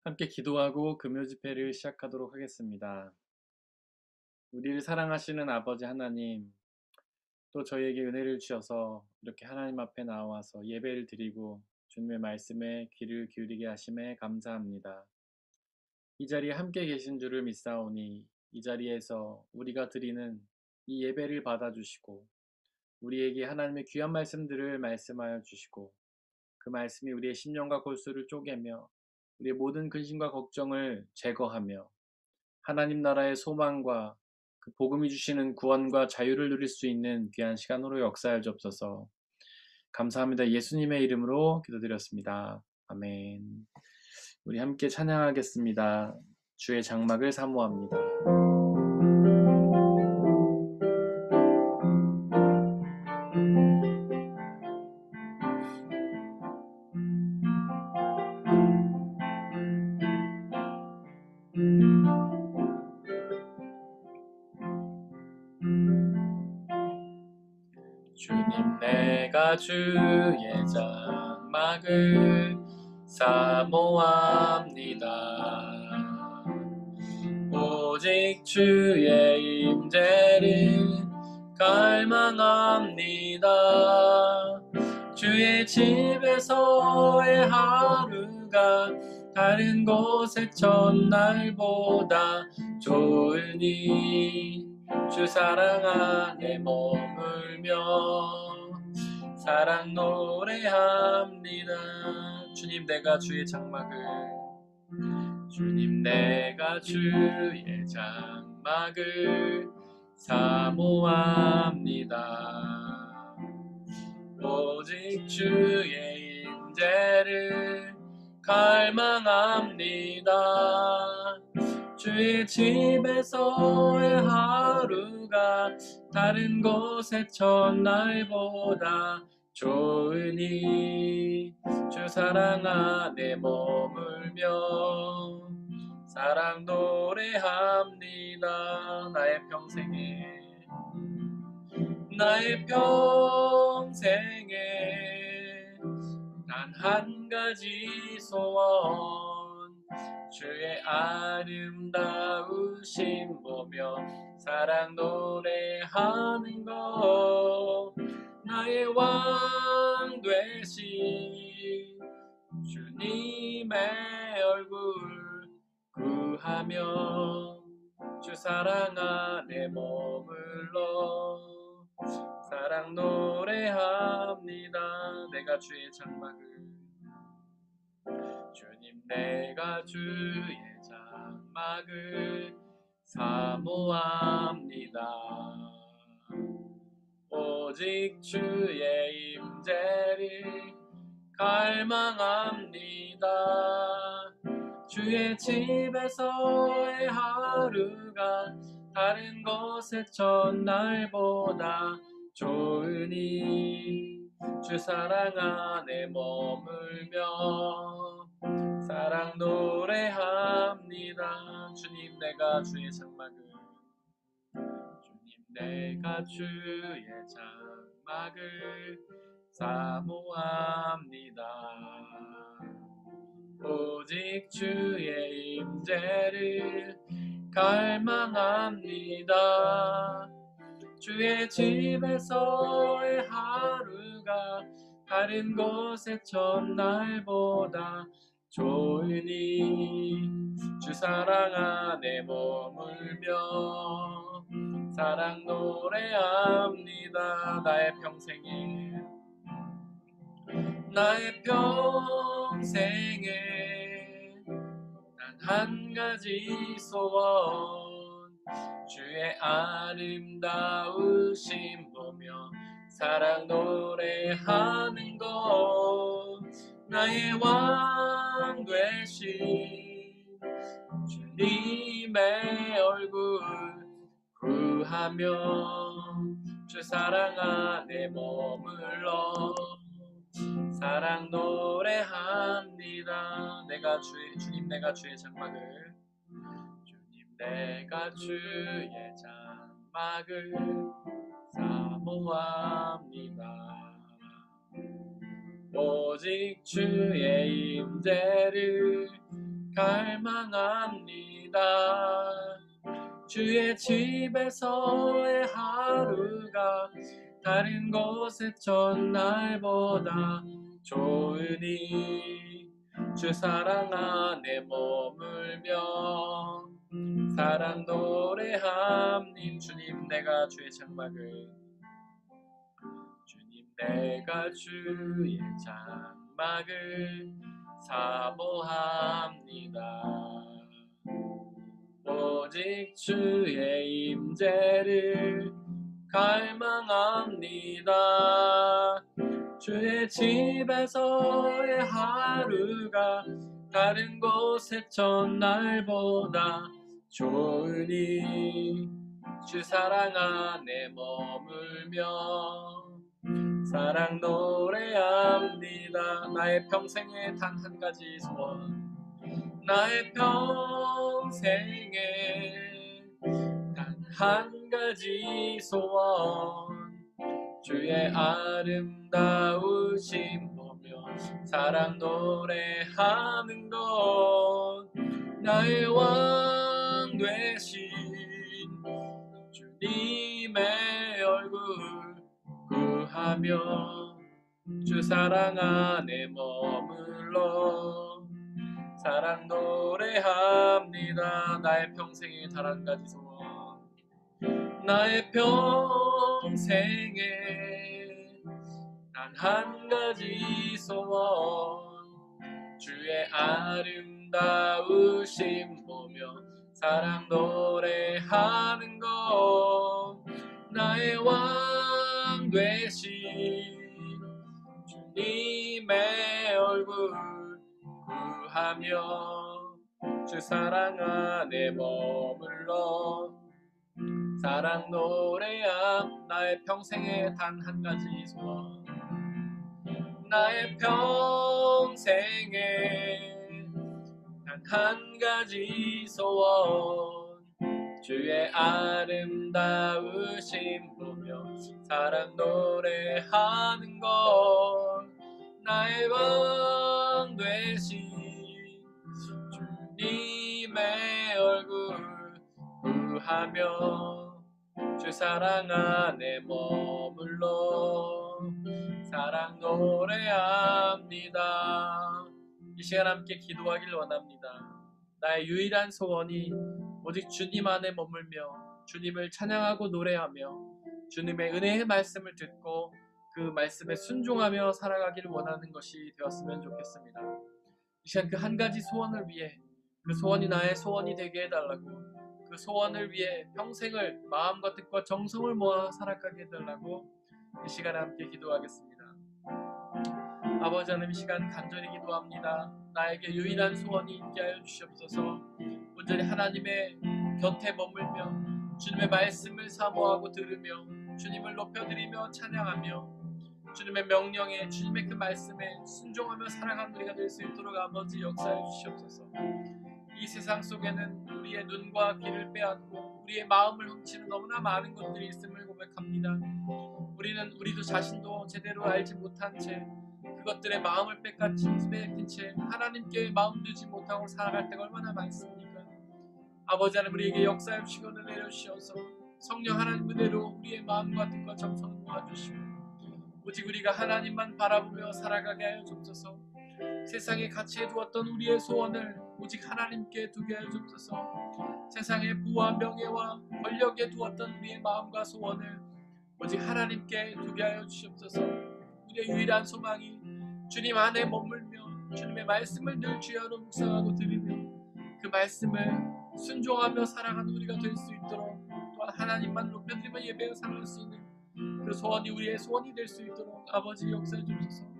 함께 기도하고 금요 집회를 시작하도록 하겠습니다. 우리를 사랑하시는 아버지 하나님, 또 저희에게 은혜를 주셔서 이렇게 하나님 앞에 나와서 예배를 드리고 주님의 말씀에 귀를 기울이게 하심에 감사합니다. 이 자리에 함께 계신 줄을 믿사오니 이 자리에서 우리가 드리는 이 예배를 받아주시고 우리에게 하나님의 귀한 말씀들을 말씀하여 주시고 그 말씀이 우리의 심령과 골수를 쪼개며 우리의 모든 근심과 걱정을 제거하며 하나님 나라의 소망과 그 복음이 주시는 구원과 자유를 누릴 수 있는 귀한 시간으로 역사하여 주옵소서. 감사합니다. 예수님의 이름으로 기도드렸습니다. 아멘. 우리 함께 찬양하겠습니다. 주의 장막을 사모합니다. 주님 내가 주의 장막을 사모합니다. 오직 주의 임재를 갈망합니다. 주의 집에서의 하루가 다른 곳의 첫날보다 좋으니 주 사랑 안에 머물며 사랑 노래합니다. 주님 내가 주의 장막을 주님 내가 주의 장막을 사모합니다. 오직 주의 임재를 갈망합니다. 주의 집에서의 하루가 다른 곳의 첫날보다 좋으니 주 사랑 안에 머물며 사랑 노래합니다. 나의 평생에 단 한 가지 소원 주의 아름다우심 보며 사랑 노래하는 것 나의 왕 되신 주님의 얼굴 구하며 주 사랑 안에 머물러 사랑 노래합니다. 내가 주의 장막을 주님 내가 주의 장막을 사모합니다. 오직 주의 임재를 갈망합니다. 주의 집에서의 하루가 다른 곳의 첫날보다 좋으니 주 사랑 안에 머물며 사랑 노래합니다. 주님 내가 주의 장막을 주님 내가 주의 장막을 사모합니다. 오직 주의 임재를 갈망합니다. 주의 집에서의 하루가 다른 곳의 첫날보다 좋으니 주 사랑 안에 머물며 사랑 노래합니다. 나의 평생에 단 한 가지 소원 주의 아름다우심 보며 사랑 노래하는 것 나의 왕 되신 주님의 얼굴 구하며 주 사랑 안에 머물러 사랑 노래합니다. 주님 내가 주의 장막을 주님 내가 주의 장막을 사모합니다. 오직 주의 임재를 갈망합니다. 주의 집에서의 하루가 다른 곳의 첫날보다 좋으니 주 사랑 안에 머물며 사랑 노래함님. 주님 내가 주의 장막을, 주님 내가 주의 장막을 사모합니다. 오직 주의 임재를 갈망합니다. 주의 집에서의 하루가 다른 곳의 첫날보다 좋으니 주 사랑 안에 머물며 사랑 노래합니다. 나의 평생에 단 한 가지 소원, 나의 평생에 단 한 가지 소원, 주의 아름다우심 보며 사랑 노래하는 것, 나의 왕 되신 주님의 얼굴 구하며 주 사랑 안에 머물러 사랑 노래합니다. 나의 평생에 단 한 가지 소원, 나의 평생에 단 한 가지 소원, 주의 아름다우심 보며 사랑 노래하는 것, 나의 왕 되신 주님의 얼굴 구하며 주 사랑 안에 머물러 사랑 노래함. 나의 평생에 단 한 가지 소원, 나의 평생에 단 한 가지 소원, 주의 아름다우심 보며 사랑 노래하는 것, 나의 왕 되신 주님의 얼굴 구하며 주 사랑 안에 머물러 사랑 노래합니다. 이 시간 함께 기도하길 원합니다. 나의 유일한 소원이 오직 주님 안에 머물며 주님을 찬양하고 노래하며 주님의 은혜의 말씀을 듣고 그 말씀에 순종하며 살아가길 원하는 것이 되었으면 좋겠습니다. 이 시간 그 한 가지 소원을 위해, 그 소원이 나의 소원이 되게 해달라고, 그 소원을 위해 평생을 마음과 뜻과 정성을 모아 살아가게 해달라고 이 시간에 함께 기도하겠습니다. 아버지 하나님, 이 시간 간절히 기도합니다. 나에게 유일한 소원이 있게 하여 주시옵소서. 온전히 하나님의 곁에 머물며 주님의 말씀을 사모하고 들으며 주님을 높여드리며 찬양하며 주님의 명령에, 주님의 그 말씀에 순종하며 살아가는 우리가 될 수 있도록 아버지 역사해 주시옵소서. 이 세상 속에는 우리의 눈과 귀를 빼앗고 우리의 마음을 훔치는 너무나 많은 것들이 있음을 고백합니다. 우리도 자신도 제대로 알지 못한 채 그것들의 마음을 뺏긴 채 하나님께 마음 두지 못하고 살아갈 때가 얼마나 많습니까? 아버지 하나님, 우리에게 역사해 주시고 은혜 내려주시어서 성령 하나님 은혜로 우리의 마음과 뜻과 정성을 모아주시고 오직 우리가 하나님만 바라보며 살아가게 하여 주옵소서. 세상에 가치해 두었던 우리의 소원을 오직 하나님께 두게 하여 주옵소서. 세상의 부와 명예와 권력에 두었던 우리의 마음과 소원을 오직 하나님께 두게 하여 주시옵소서. 우리의 유일한 소망이 주님 안에 머물며 주님의 말씀을 늘 주야로 묵상하고 들으며 그 말씀을 순종하며 살아가는 우리가 될 수 있도록, 또한 하나님만 높여드리며 예배하며 살아갈 수 있는 그 소원이 우리의 소원이 될 수 있도록 아버지 역사해 주옵소서.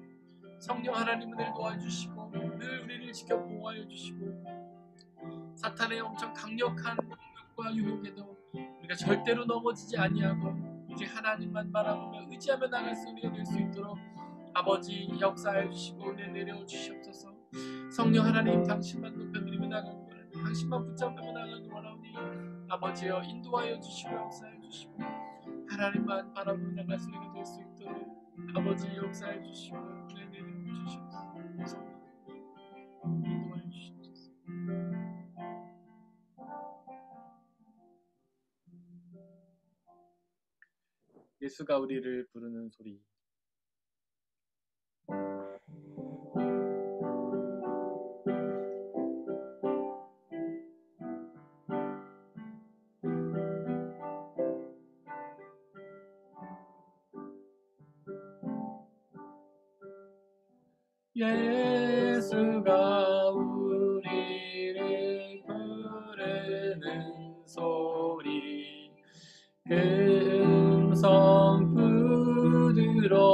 성령 하나님은 늘 도와주시고 늘 우리를 지켜 보호하여 주시고 사탄의 엄청 강력한 공격과 유혹에도 우리가 절대로 넘어지지 아니하고 오직 하나님만 바라보며 의지하며 나갈 수 우리가 될 수 있도록 아버지 역사해 주시고 은혜 내려 주시옵소서. 성령 하나님, 당신만 높여드리며 나가는 원하니, 당신만 붙잡으며 나가는 원하오니 아버지여 인도하여 주시고 역사해 주시고 하나님만 바라보며 나갈 수 우리가 될 수 있도록 아버지 역사해 주시고 은혜 내려 주시옵소서. 성령 인도하여 주시옵소서. 예수가 우리를 부르는 소리. 예수가 우리를 부르는 소리, 그 음성 부드러워.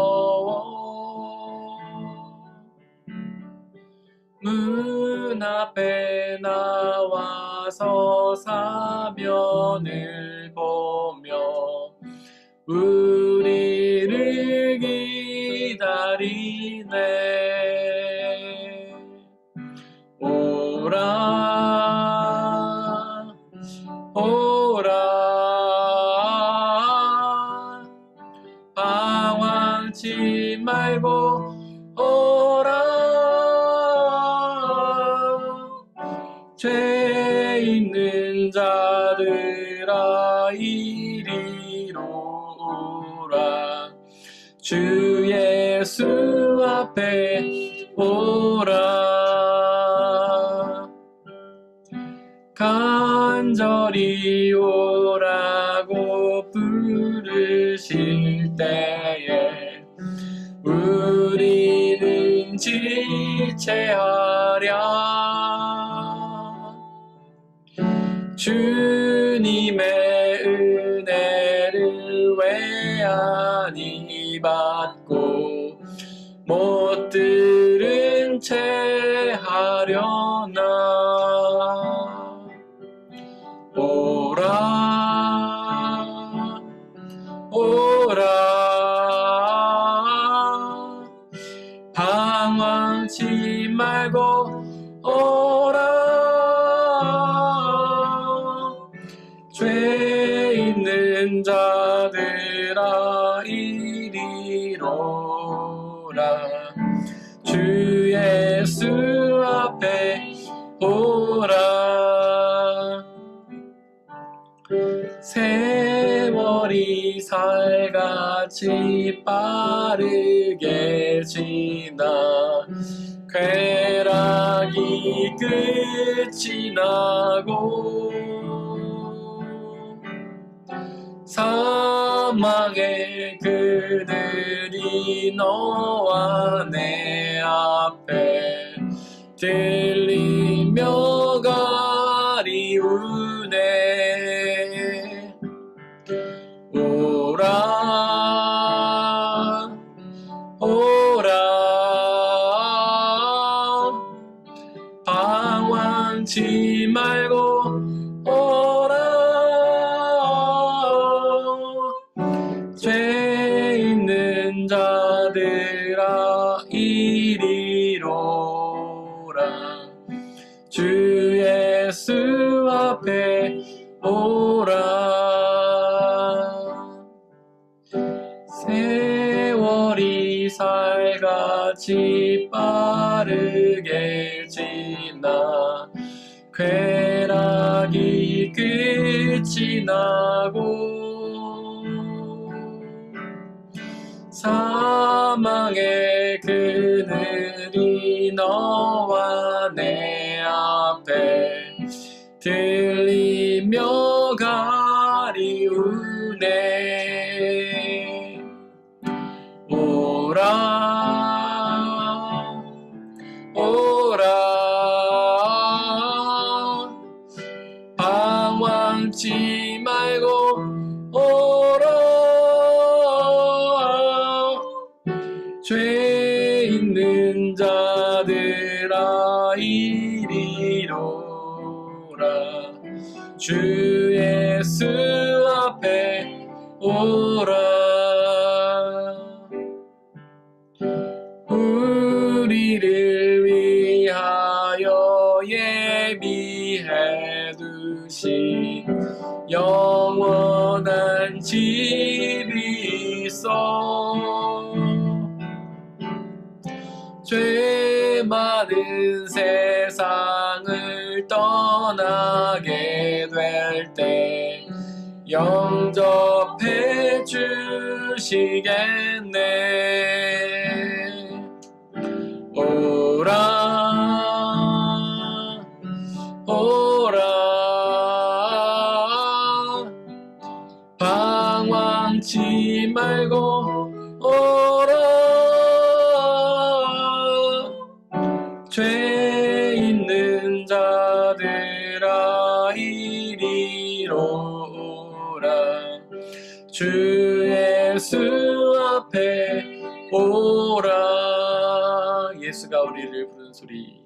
문 앞에 나와서 사면을 보며 우리를 기다리네. 오라 오라, 방황치 말고 오라. 죄 있는 자들아 이리로 오라. 주 예수 앞에 오라. 간절히 오라고 부르실 때에 우리는 지체하랴. 주님의 은혜를 왜 아니 받고 못 들은 채 하려나. 오라 오라, 방황치 말고 오라. 죄 있는 자들아 이리로 오라. 주 예수 앞에 오라. 세월이 살같이 빠르게 지나 쾌락이 끝이 나고 사망의 그늘이 너와 내 앞에 들리며 가리우네. 오라 오라, 방황치 말고 오라. 죄 있는 자들아 이리로 오라. 주 예수 앞에 오라. 세월이 살같이 빠르게 지나 쾌락이 끝이 나고 사망의 그늘이 너와 내 앞에 들리며 가리우네. 오라 오라, 방황치 말고 오라. 죄 있는 자들아 이리로 오라. 주 예수 앞에 오라. 우리를 위하여 예비해 두신 영원한 집이 있어. 죄 많은 세상을 떠나게 될 때 영접해 주시겠네. 오라 오라 방황치 말고 오라. 죄 있는 자들아 이리로 오라. 주 예수 앞에 오라. 예수가 우리를 부르는 소리.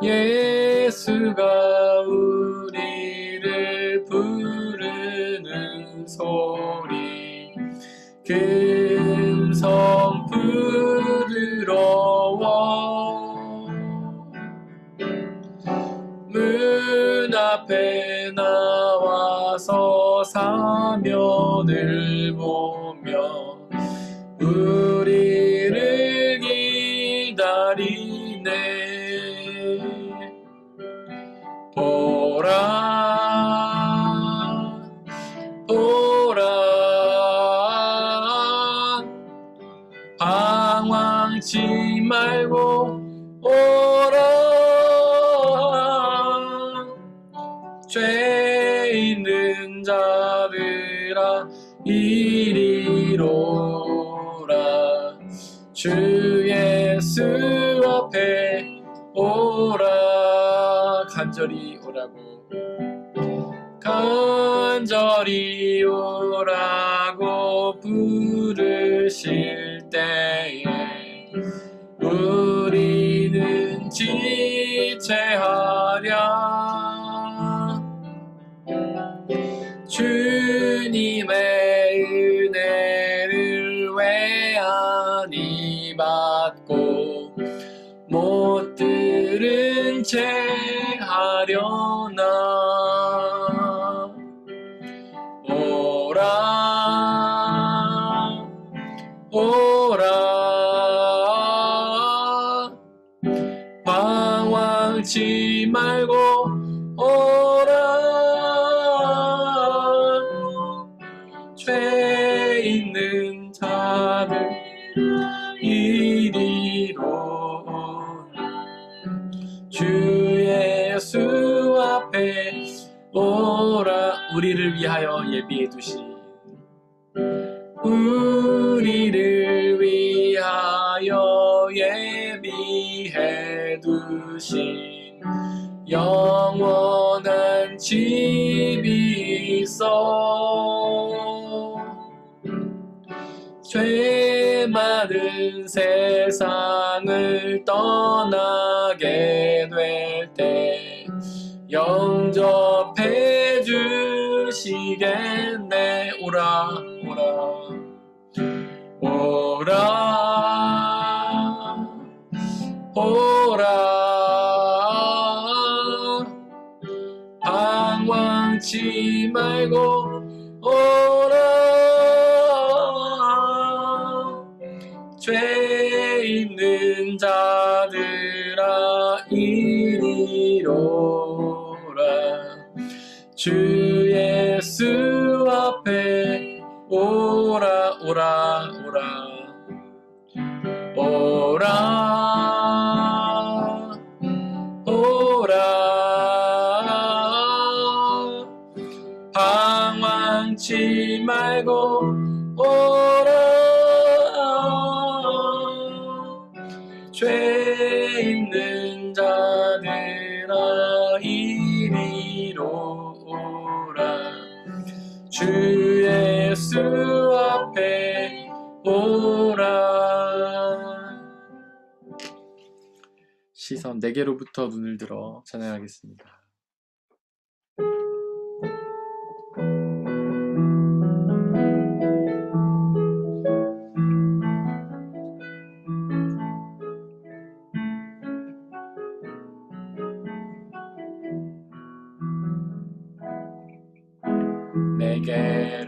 예수가 우리를 부르는 소리. 금성 부드러워 문 앞에 나와서 사면을 보며 우리를 기다리네. 오라 오라 방황치 말고 오라. 죄 있는 자들아 이리로 오라. 주 예수 앞에 오라. 간절히 오라고 간절히 오라고 부르실 때에 우리는 지체하랴. 주님의 은혜를 왜 아니 받고 못 들은 채 하려나. 오라 오라 방황치 말고 오라. 죄 있는 자들 이리로 주 예수 앞에 오라. 우리를 위하여 예비해 두신 우리를 위하여 예비해 두신 영원한 집이 있어. 죄 많은 세상을 떠나게 될 때 영접해 주시겠네. 오라 오라 오라 오라 방황치 말고 오라. 죄 있는 자들아 이리로 오라. 주 예수 앞에 오라 오라 오라 오라 오라 방황치 말고 오라. 죄 있는 자들아 이리로 오라. 주 예수 앞에 오라. 시선 내게로부터 눈을 들어 찬양하겠습니다.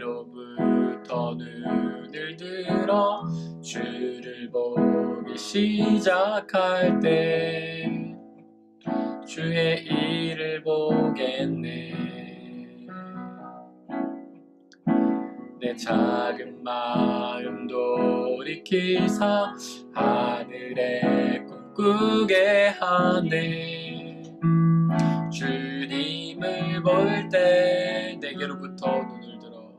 내게로부터 눈을 들어 주를 보기 시작할 때 주의 일을 보겠네. 작은 마음 돌이키사 하늘에 꿈꾸게 하네. 주님을 볼 때 내게로부터 눈을 들어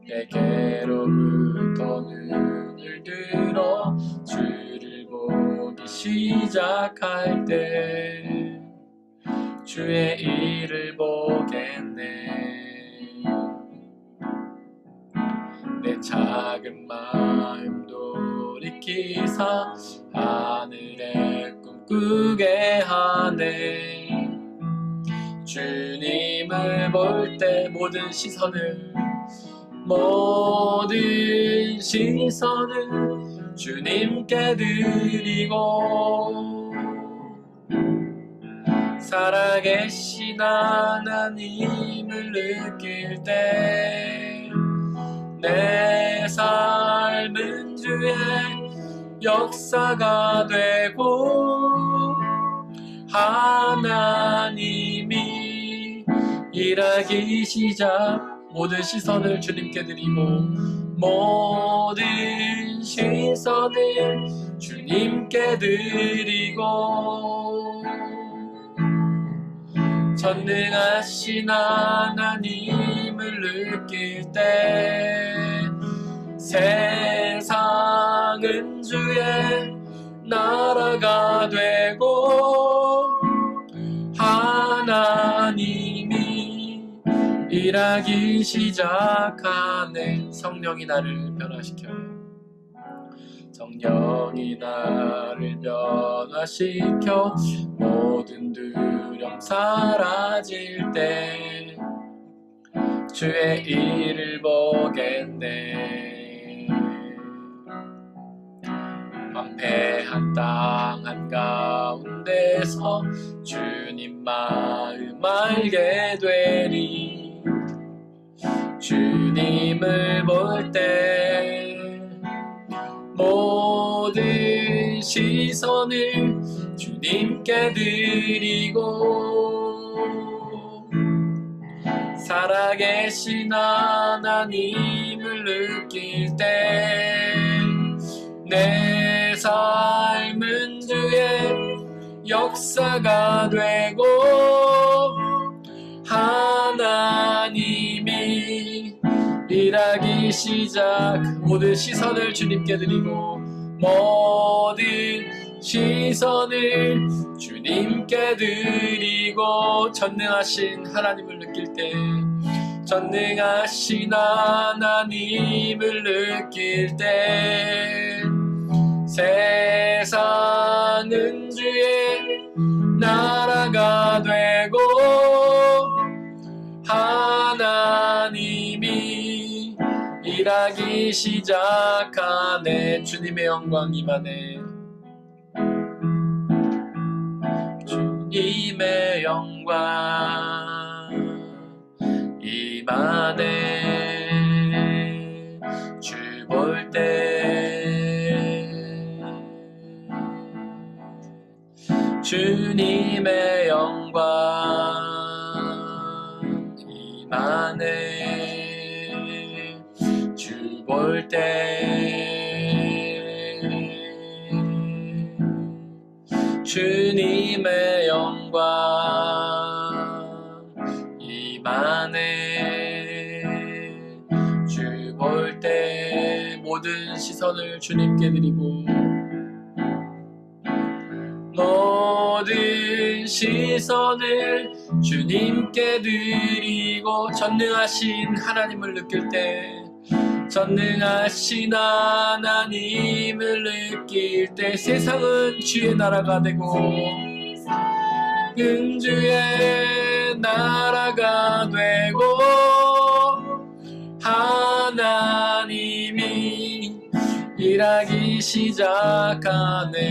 내게로부터 눈을 들어 주를 보기 시작할 때 주의 일을 보겠네. 내 작은 마음 돌이키사 하늘에 꿈꾸게 하네. 주님을 볼 때 모든 시선을 주님께 드리고 살아계신 하나님을 느낄 때 내 삶은 주의 역사가 되고 하나님이 일하기 시작. 모든 시선을 주님께 드리고 모든 시선을 주님께 드리고 전능하신 하나님을 느낄 때 세상은 주의 나라가 되고 하나님이 일하기 시작하네. 성령이 나를 변화시켜요. 성령이 나를 변화시켜 모든 두려움 사라질 때 주의 일을 보겠네. 완패한 땅 한가운데서 주님 마음 알게 되리. 주님을 볼 때 모든 시선을 주님께 드리고 살아계신 하나님을 느낄 때 내 삶은 주의 역사가 되고 하나님이 일하기 시작. 모든 시선을 주님께 드리고 모든 시선을 주님께 드리고 전능하신 하나님을 느낄 때 전능하신 하나님을 느낄 때 세상은 주의 나라가 되고 하나님이 일하기 시작하네. 주님의 영광 임하네. 주님의 영광 임하네. 주 볼 때 주님의 영광 임하네. 주 볼 때 주님의 영광 임하네. 주 볼 때 모든 시선을 주님께 드리고 모든 시선을 주님께 드리고 전능하신 하나님을 느낄 때 전능하신 하나님을 느낄 때 세상은 주의 나라가 되고 주의 나라가 되고 하나님이 일하기 시작하네.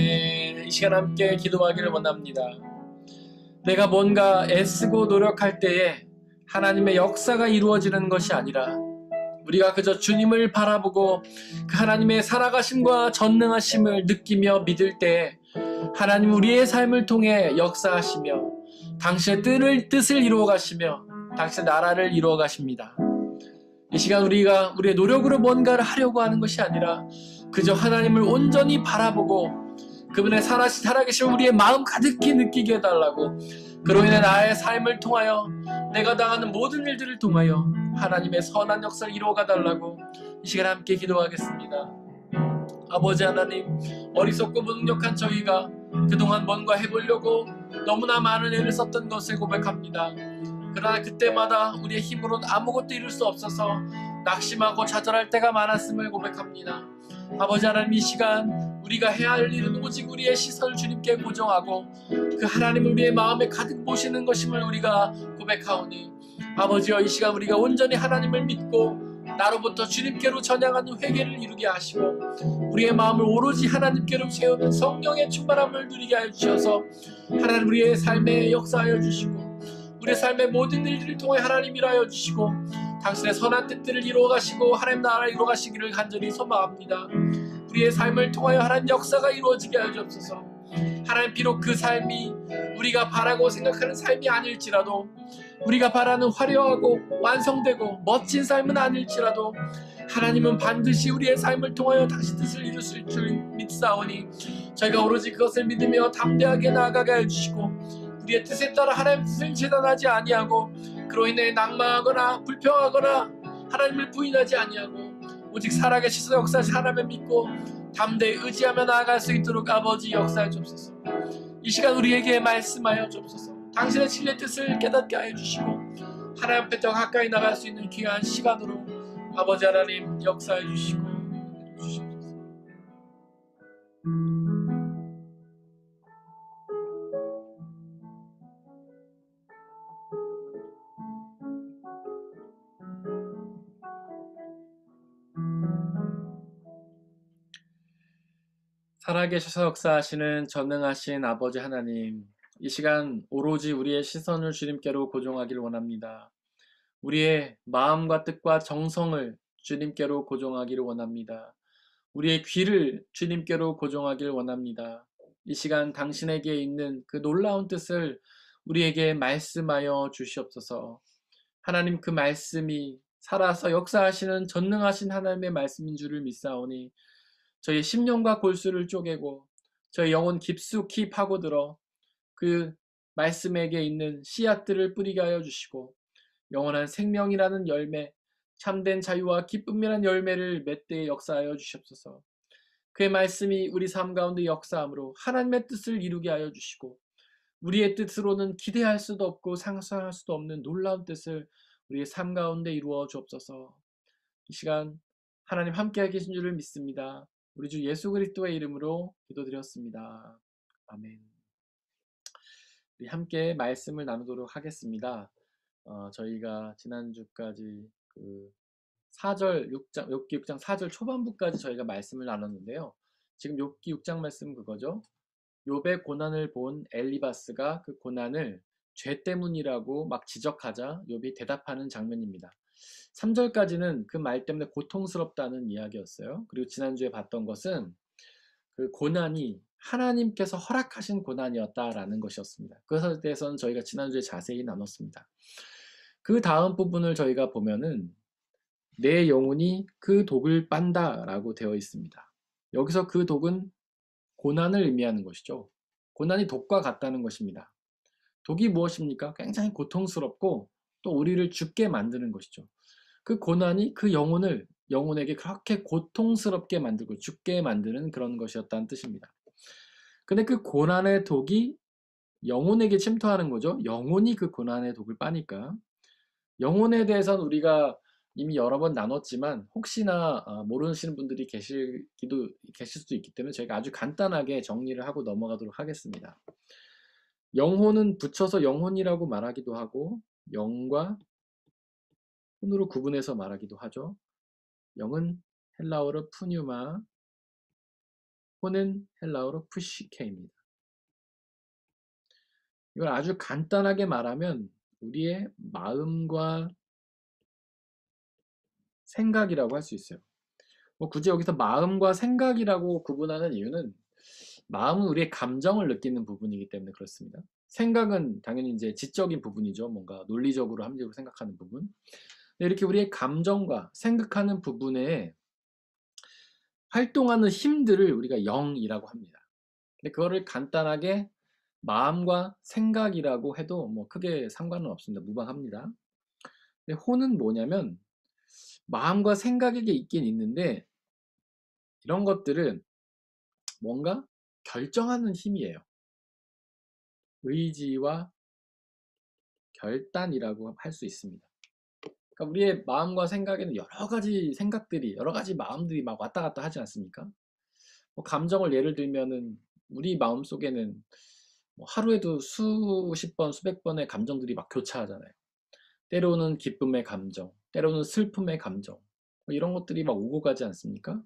이 시간 함께 기도하기를 원합니다. 내가 뭔가 애쓰고 노력할 때에 하나님의 역사가 이루어지는 것이 아니라 우리가 그저 주님을 바라보고 그 하나님의 살아가심과 전능하심을 느끼며 믿을 때 하나님 우리의 삶을 통해 역사하시며 당신의 뜻을 이루어 가시며 당신의 나라를 이루어 가십니다. 이 시간 우리가 우리의 노력으로 뭔가를 하려고 하는 것이 아니라 그저 하나님을 온전히 바라보고 그분의 살아계신 우리의 마음 가득히 느끼게 해달라고, 그로 인해 나의 삶을 통하여 내가 당하는 모든 일들을 통하여 하나님의 선한 역사를 이루어가 달라고 이 시간 함께 기도하겠습니다. 아버지 하나님, 어리석고 무능력한 저희가 그동안 뭔가 해보려고 너무나 많은 애를 썼던 것을 고백합니다. 그러나 그때마다 우리의 힘으로는 아무것도 이룰 수 없어서 낙심하고 좌절할 때가 많았음을 고백합니다. 아버지 하나님, 이 시간 우리가 해야 할 일은 오직 우리의 시선을 주님께 고정하고 그 하나님을 우리의 마음에 가득 모시는 것임을 우리가 고백하오니, 아버지여, 이 시간 우리가 온전히 하나님을 믿고 나로부터 주님께로 전향하는 회개를 이루게 하시고 우리의 마음을 오로지 하나님께로 세우는 성령의 충만함을 누리게 하여 주셔서 하나님 우리의 삶에 역사하여 주시고 우리의 삶의 모든 일들을 통해 하나님 일하여 주시고 당신의 선한 뜻들을 이루어 가시고 하나님 나라를 이루어 가시기를 간절히 소망합니다. 우리의 삶을 통하여 하나님 역사가 이루어지게 하여 주옵소서. 하나님, 비록 그 삶이 우리가 바라고 생각하는 삶이 아닐지라도, 우리가 바라는 화려하고 완성되고 멋진 삶은 아닐지라도 하나님은 반드시 우리의 삶을 통하여 당신 뜻을 이루실 줄 믿사오니 저희가 오로지 그것을 믿으며 담대하게 나아가게 해주시고 우리의 뜻에 따라 하나님의 뜻을 재단하지 아니하고 그로 인해 낙망하거나 불평하거나 하나님을 부인하지 아니하고 오직 살아계시서 역사하신 하나님을 믿고 담대히 의지하며 나아갈 수 있도록 아버지 역사해 주옵소서. 이 시간 우리에게 말씀하여 주옵소서. 당신의 진리의 뜻을 깨닫게 하여 주시고 하나님 앞에 더 가까이 나갈 수 있는 귀한 시간으로 아버지 하나님 역사해 주시고 주시옵소서. 살아계셔서 역사하시는 전능하신 아버지 하나님, 이 시간 오로지 우리의 시선을 주님께로 고정하길 원합니다. 우리의 마음과 뜻과 정성을 주님께로 고정하기를 원합니다. 우리의 귀를 주님께로 고정하길 원합니다. 이 시간 당신에게 있는 그 놀라운 뜻을 우리에게 말씀하여 주시옵소서. 하나님, 그 말씀이 살아서 역사하시는 전능하신 하나님의 말씀인 줄을 믿사오니 저희 심령과 골수를 쪼개고 저희 영혼 깊숙이 파고들어 그 말씀에게 있는 씨앗들을 뿌리게 하여 주시고 영원한 생명이라는 열매, 참된 자유와 기쁨이라는 열매를 맺되 역사하여 주시옵소서. 그의 말씀이 우리 삶 가운데 역사함으로 하나님의 뜻을 이루게 하여 주시고 우리의 뜻으로는 기대할 수도 없고 상상할 수도 없는 놀라운 뜻을 우리의 삶 가운데 이루어 주옵소서. 이 시간 하나님 함께 계신 줄을 믿습니다. 우리 주 예수 그리스도의 이름으로 기도드렸습니다. 아멘. 우리 함께 말씀을 나누도록 하겠습니다. 저희가 지난주까지 그 4절 6장, 욥기 6장 4절 초반부까지 저희가 말씀을 나눴는데요. 지금 욥기 6장 말씀 그거죠. 욥의 고난을 본 엘리바스가 그 고난을 죄 때문이라고 막 지적하자 욥이 대답하는 장면입니다. 3절까지는 그 말 때문에 고통스럽다는 이야기였어요. 그리고 지난주에 봤던 것은 그 고난이 하나님께서 허락하신 고난이었다라는 것이었습니다. 그것에 대해서는 저희가 지난주에 자세히 나눴습니다. 그 다음 부분을 저희가 보면은 내 영혼이 그 독을 빤다 라고 되어 있습니다. 여기서 그 독은 고난을 의미하는 것이죠. 고난이 독과 같다는 것입니다. 독이 무엇입니까? 굉장히 고통스럽고 또 우리를 죽게 만드는 것이죠. 그 고난이 그 영혼에게 그렇게 고통스럽게 만들고 죽게 만드는 그런 것이었다는 뜻입니다. 근데 그 고난의 독이 영혼에게 침투하는 거죠. 영혼이 그 고난의 독을 빠니까. 영혼에 대해서는 우리가 이미 여러 번 나눴지만 혹시나 모르시는 분들이 계실 수도 있기 때문에 저희가 아주 간단하게 정리를 하고 넘어가도록 하겠습니다. 영혼은 붙여서 영혼이라고 말하기도 하고 영과 혼으로 구분해서 말하기도 하죠. 영은 헬라어로 푸뉴마, 혼은 헬라어로 푸시케입니다. 이걸 아주 간단하게 말하면 우리의 마음과 생각이라고 할 수 있어요. 굳이 여기서 마음과 생각이라고 구분하는 이유는 마음은 우리의 감정을 느끼는 부분이기 때문에 그렇습니다. 생각은 당연히 이제 지적인 부분이죠. 뭔가 논리적으로 합리적으로 생각하는 부분. 이렇게 우리의 감정과 생각하는 부분에 활동하는 힘들을 우리가 영이라고 합니다. 근데 그거를 간단하게 마음과 생각이라고 해도 뭐 크게 상관은 없습니다. 무방합니다. 근데 혼은 뭐냐면 마음과 생각에게 있긴 있는데 이런 것들은 뭔가 결정하는 힘이에요. 의지와 결단이라고 할 수 있습니다. 그러니까 우리의 마음과 생각에는 여러 가지 생각들이, 여러 가지 마음들이 막 왔다 갔다 하지 않습니까? 뭐 감정을 예를 들면은 우리 마음 속에는 뭐 하루에도 수십 번, 수백 번의 감정들이 막 교차하잖아요. 때로는 기쁨의 감정, 때로는 슬픔의 감정, 뭐 이런 것들이 막 오고 가지 않습니까?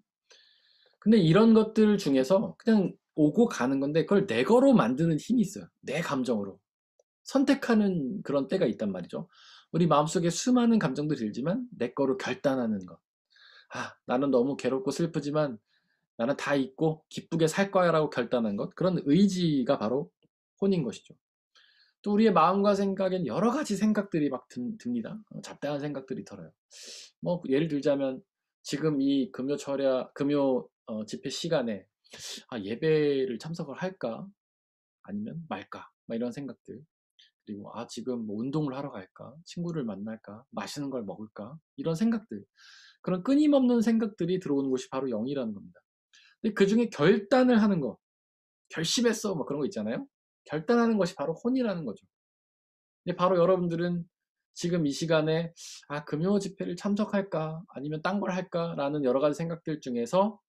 근데 이런 것들 중에서 그냥 오고 가는 건데 그걸 내 거로 만드는 힘이 있어요. 내 감정으로. 선택하는 그런 때가 있단 말이죠. 우리 마음속에 수많은 감정도 들지만 내 거로 결단하는 것. 아, 나는 너무 괴롭고 슬프지만 나는 다 잊고 기쁘게 살 거야 라고 결단한 것. 그런 의지가 바로 혼인 것이죠. 또 우리의 마음과 생각엔 여러 가지 생각들이 막 듭니다. 잡다한 생각들이 들어요. 뭐 예를 들자면 지금 이 금요 집회 시간에 예배를 참석을 할까 아니면 말까 막 이런 생각들. 그리고 지금 뭐 운동을 하러 갈까 친구를 만날까 맛있는 걸 먹을까 이런 생각들. 그런 끊임없는 생각들이 들어오는 곳이 바로 영이라는 겁니다. 근데 그 중에 결단을 하는 거, 결심했어 뭐 그런 거 있잖아요. 결단하는 것이 바로 혼이라는 거죠. 근데 바로 여러분들은 지금 이 시간에 금요 집회를 참석할까 아니면 딴 걸 할까라는 여러 가지 생각들 중에서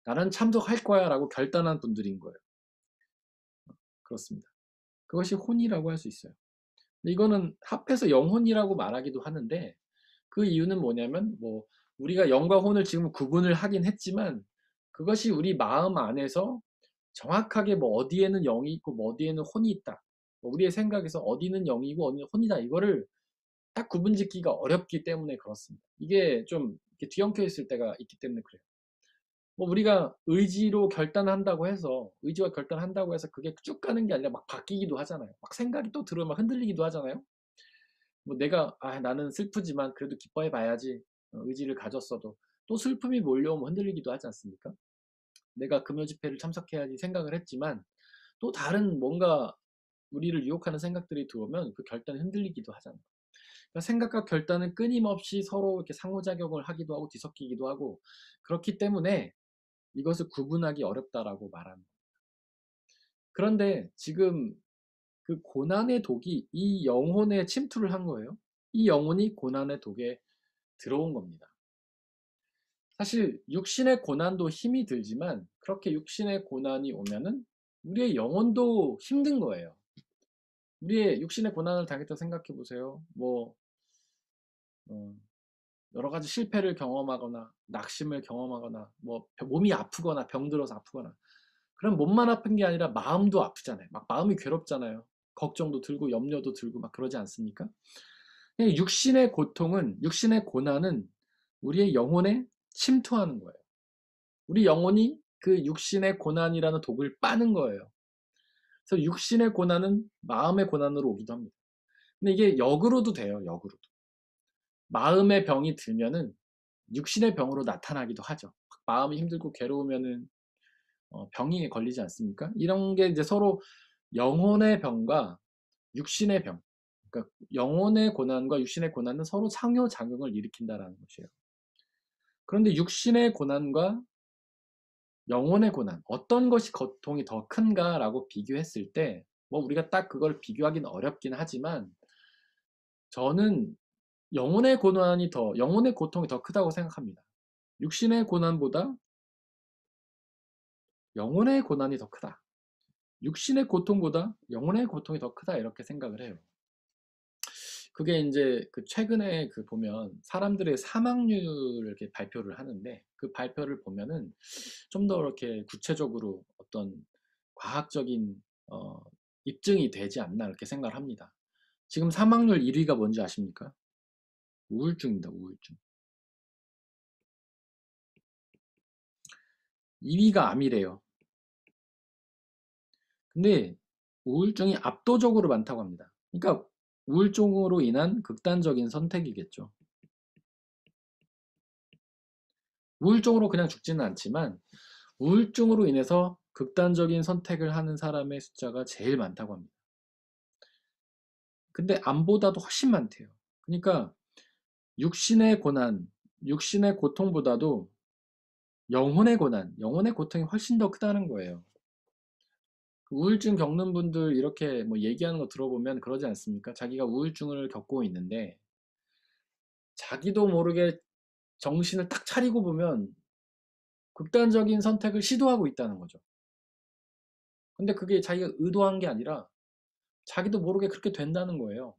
나는 참석할 거야 라고 결단한 분들인 거예요. 그렇습니다. 그것이 혼이라고 할 수 있어요. 근데 이거는 합해서 영혼이라고 말하기도 하는데 그 이유는 뭐냐면 뭐 우리가 영과 혼을 지금 구분을 하긴 했지만 그것이 우리 마음 안에서 정확하게 뭐 어디에는 영이 있고 뭐 어디에는 혼이 있다. 뭐 우리의 생각에서 어디는 영이고 어디는 혼이다. 이거를 딱 구분짓기가 어렵기 때문에 그렇습니다. 이게 좀 이렇게 뒤엉켜 있을 때가 있기 때문에 그래요. 뭐 우리가 의지로 결단한다고 해서 의지와 결단한다고 해서 그게 쭉 가는 게 아니라 막 바뀌기도 하잖아요. 막 생각이 또 들어오면 흔들리기도 하잖아요. 뭐 내가 나는 슬프지만 그래도 기뻐해 봐야지 의지를 가졌어도 또 슬픔이 몰려오면 흔들리기도 하지 않습니까? 내가 금요 집회를 참석해야지 생각을 했지만 또 다른 뭔가 우리를 유혹하는 생각들이 들어오면 그 결단이 흔들리기도 하잖아요. 그러니까 생각과 결단은 끊임없이 서로 이렇게 상호작용을 하기도 하고 뒤섞이기도 하고 그렇기 때문에 이것을 구분하기 어렵다라고 말합니다. 그런데 지금 그 고난의 독이 이 영혼에 침투를 한 거예요. 이 영혼이 고난의 독에 들어온 겁니다. 사실 육신의 고난도 힘이 들지만 그렇게 육신의 고난이 오면은 우리의 영혼도 힘든 거예요. 우리의 육신의 고난을 당했다 생각해 보세요. 뭐 어, 여러 가지 실패를 경험하거나 낙심을 경험하거나 뭐 몸이 아프거나 병들어서 아프거나 그럼 몸만 아픈 게 아니라 마음도 아프잖아요. 막 마음이 괴롭잖아요. 걱정도 들고 염려도 들고 막 그러지 않습니까? 육신의 고통은 육신의 고난은 우리의 영혼에 침투하는 거예요. 우리 영혼이 그 육신의 고난이라는 독을 빠는 거예요. 그래서 육신의 고난은 마음의 고난으로 오기도 합니다. 근데 이게 역으로도 돼요. 역으로도. 마음의 병이 들면은 육신의 병으로 나타나기도 하죠. 마음이 힘들고 괴로우면은 병이 걸리지 않습니까? 이런 게 이제 서로 영혼의 병과 육신의 병, 그러니까 영혼의 고난과 육신의 고난은 서로 상호작용을 일으킨다라는 것이에요. 그런데 육신의 고난과 영혼의 고난, 어떤 것이 고통이 더 큰가라고 비교했을 때, 뭐 우리가 딱 그걸 비교하기는 어렵긴 하지만, 저는 영혼의 고통이 더 크다고 생각합니다. 육신의 고난보다 영혼의 고난이 더 크다. 육신의 고통보다 영혼의 고통이 더 크다 이렇게 생각을 해요. 그게 이제 그 최근에 그 보면 사람들의 사망률을 이렇게 발표를 하는데 그 발표를 보면은 좀 더 이렇게 구체적으로 어떤 과학적인 입증이 되지 않나 이렇게 생각을 합니다. 지금 사망률 1위가 뭔지 아십니까? 우울증입니다. 우울증. 2위가 암이래요. 근데 우울증이 압도적으로 많다고 합니다. 그러니까 우울증으로 인한 극단적인 선택이겠죠. 우울증으로 그냥 죽지는 않지만 우울증으로 인해서 극단적인 선택을 하는 사람의 숫자가 제일 많다고 합니다. 근데 암보다도 훨씬 많대요. 그러니까 육신의 고난, 육신의 고통보다도 영혼의 고난, 영혼의 고통이 훨씬 더 크다는 거예요. 우울증 겪는 분들 이렇게 뭐 얘기하는 거 들어보면 그러지 않습니까? 자기가 우울증을 겪고 있는데 자기도 모르게 정신을 딱 차리고 보면 극단적인 선택을 시도하고 있다는 거죠. 근데 그게 자기가 의도한 게 아니라 자기도 모르게 그렇게 된다는 거예요.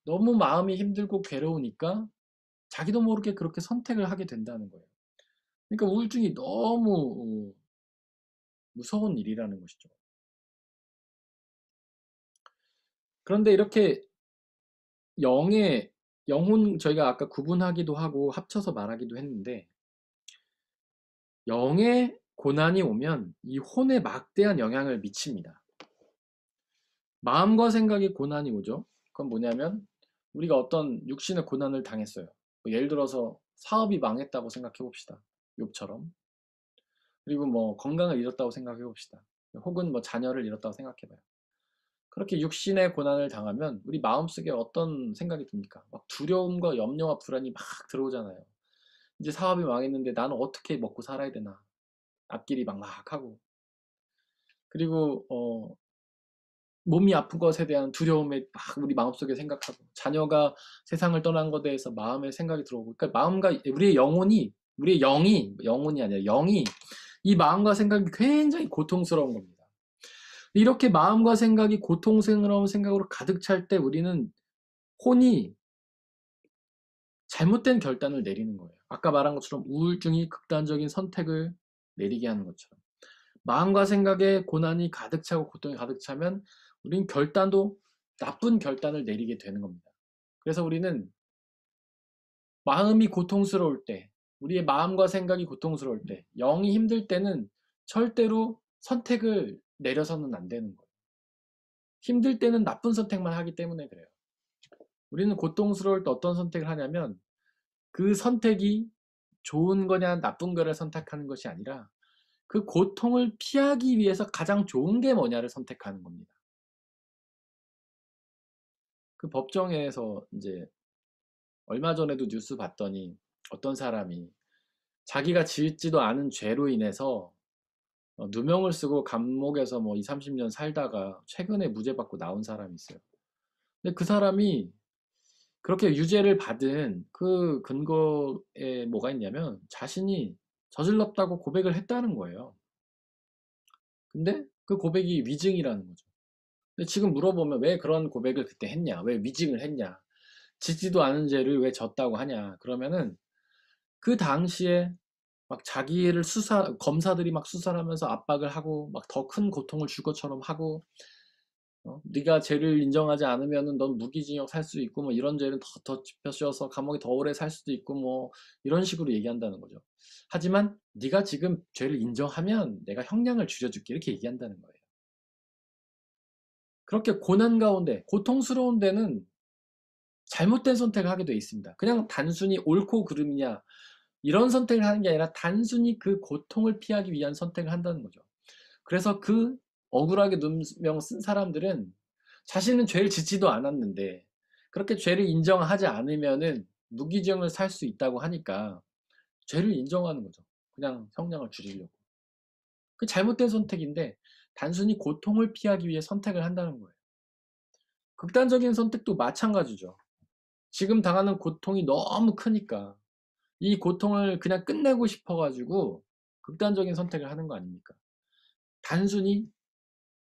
너무 마음이 힘들고 괴로우니까 자기도 모르게 그렇게 선택을 하게 된다는 거예요. 그러니까 우울증이 너무 무서운 일이라는 것이죠. 그런데 이렇게 영의 영혼 저희가 아까 구분하기도 하고 합쳐서 말하기도 했는데 영의 고난이 오면 이 혼에 막대한 영향을 미칩니다. 마음과 생각의 고난이 오죠. 그건 뭐냐면 우리가 어떤 육신의 고난을 당했어요. 뭐 예를 들어서 사업이 망했다고 생각해 봅시다. 욥처럼. 그리고 뭐 건강을 잃었다고 생각해 봅시다. 혹은 뭐 자녀를 잃었다고 생각해 봐요. 그렇게 육신의 고난을 당하면 우리 마음속에 어떤 생각이 듭니까? 막 두려움과 염려와 불안이 막 들어오잖아요. 이제 사업이 망했는데 나는 어떻게 먹고 살아야 되나? 앞길이 막막하고. 그리고 몸이 아픈 것에 대한 두려움에 막 우리 마음속에 생각하고 자녀가 세상을 떠난 것에 대해서 마음에 생각이 들어오고 그러니까 마음과 우리의 영혼이 우리의 영이 영혼이 아니라 영이 이 마음과 생각이 굉장히 고통스러운 겁니다. 이렇게 마음과 생각이 고통스러운 생각으로 가득 찰 때 우리는 혼이 잘못된 결단을 내리는 거예요. 아까 말한 것처럼 우울증이 극단적인 선택을 내리게 하는 것처럼 마음과 생각에 고난이 가득 차고 고통이 가득 차면 우리는 결단도 나쁜 결단을 내리게 되는 겁니다. 그래서 우리는 마음이 고통스러울 때, 우리의 마음과 생각이 고통스러울 때, 영이 힘들 때는 절대로 선택을 내려서는 안 되는 거예요. 힘들 때는 나쁜 선택만 하기 때문에 그래요. 우리는 고통스러울 때 어떤 선택을 하냐면 그 선택이 좋은 거냐 나쁜 거를 선택하는 것이 아니라 그 고통을 피하기 위해서 가장 좋은 게 뭐냐를 선택하는 겁니다. 그 법정에서 이제 얼마 전에도 뉴스 봤더니 어떤 사람이 자기가 짓지도 않은 죄로 인해서 누명을 쓰고 감옥에서 뭐 2, 30년 살다가 최근에 무죄 받고 나온 사람이 있어요. 근데 그 사람이 그렇게 유죄를 받은 그 근거에 뭐가 있냐면 자신이 저질렀다고 고백을 했다는 거예요. 근데 그 고백이 위증이라는 거죠. 근데 지금 물어보면 왜 그런 고백을 그때 했냐? 왜 위증을 했냐? 짓지도 않은 죄를 왜 졌다고 하냐? 그러면은 그 당시에 막 자기를 검사들이 막 수사를 하면서 압박을 하고 막 더 큰 고통을 줄 것처럼 하고 네가 죄를 인정하지 않으면은 넌 무기징역 살 수 있고 뭐 이런 죄는 더 짚어씌워서 감옥에 더 오래 살 수도 있고 뭐 이런 식으로 얘기한다는 거죠. 하지만 네가 지금 죄를 인정하면 내가 형량을 줄여줄게 이렇게 얘기한다는 거예요. 그렇게 고난 가운데 고통스러운 데는 잘못된 선택을 하게 돼 있습니다. 그냥 단순히 옳고 그름이냐 이런 선택을 하는 게 아니라 단순히 그 고통을 피하기 위한 선택을 한다는 거죠. 그래서 그 억울하게 누명 쓴 사람들은 자신은 죄를 짓지도 않았는데 그렇게 죄를 인정하지 않으면은 무기징역을 살 수 있다고 하니까 죄를 인정하는 거죠. 그냥 형량을 줄이려고. 그 잘못된 선택인데 단순히 고통을 피하기 위해 선택을 한다는 거예요. 극단적인 선택도 마찬가지죠. 지금 당하는 고통이 너무 크니까 이 고통을 그냥 끝내고 싶어가지고 극단적인 선택을 하는 거 아닙니까? 단순히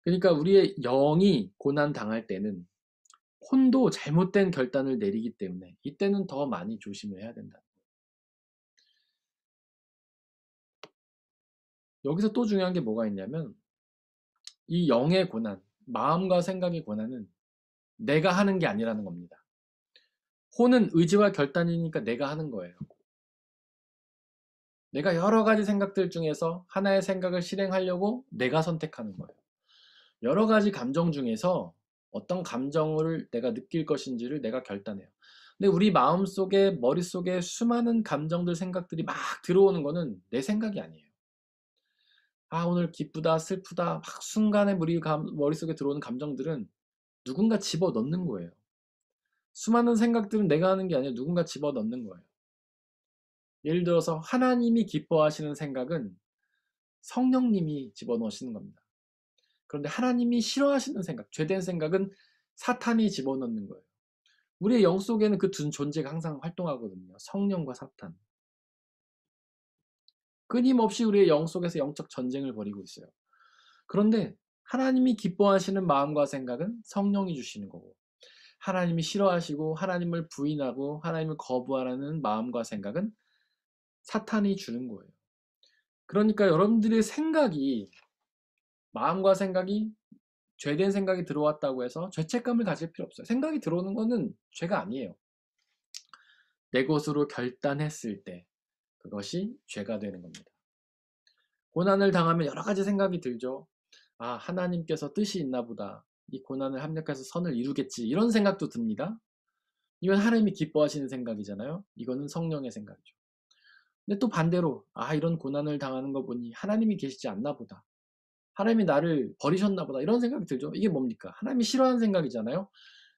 그러니까 우리의 영이 고난 당할 때는 혼도 잘못된 결단을 내리기 때문에 이때는 더 많이 조심을 해야 된다. 여기서 또 중요한 게 뭐가 있냐면 이 영의 고난, 마음과 생각의 고난은 내가 하는 게 아니라는 겁니다. 혼은 의지와 결단이니까 내가 하는 거예요. 내가 여러 가지 생각들 중에서 하나의 생각을 실행하려고 내가 선택하는 거예요. 여러 가지 감정 중에서 어떤 감정을 내가 느낄 것인지를 내가 결단해요. 근데 우리 마음속에, 머릿속에 수많은 감정들, 생각들이 막 들어오는 거는 내 생각이 아니에요. 아, 오늘 기쁘다, 슬프다, 막 순간에 우리 머릿속에 들어오는 감정들은 누군가 집어넣는 거예요. 수많은 생각들은 내가 하는 게 아니라 누군가 집어넣는 거예요. 예를 들어서 하나님이 기뻐하시는 생각은 성령님이 집어넣으시는 겁니다. 그런데 하나님이 싫어하시는 생각, 죄된 생각은 사탄이 집어넣는 거예요. 우리의 영 속에는 그 두 존재가 항상 활동하거든요. 성령과 사탄. 끊임없이 우리의 영 속에서 영적 전쟁을 벌이고 있어요. 그런데 하나님이 기뻐하시는 마음과 생각은 성령이 주시는 거고, 하나님이 싫어하시고 하나님을 부인하고 하나님을 거부하라는 마음과 생각은 사탄이 주는 거예요. 그러니까 여러분들의 생각이, 마음과 생각이 죄된 생각이 들어왔다고 해서 죄책감을 가질 필요 없어요. 생각이 들어오는 거는 죄가 아니에요. 내 것으로 결단했을 때 그것이 죄가 되는 겁니다. 고난을 당하면 여러 가지 생각이 들죠. 아, 하나님께서 뜻이 있나 보다. 이 고난을 합력해서 선을 이루겠지. 이런 생각도 듭니다. 이건 하나님이 기뻐하시는 생각이잖아요. 이거는 성령의 생각이죠. 근데 또 반대로, 아, 이런 고난을 당하는 거 보니 하나님이 계시지 않나 보다. 하나님이 나를 버리셨나 보다. 이런 생각이 들죠. 이게 뭡니까? 하나님이 싫어하는 생각이잖아요.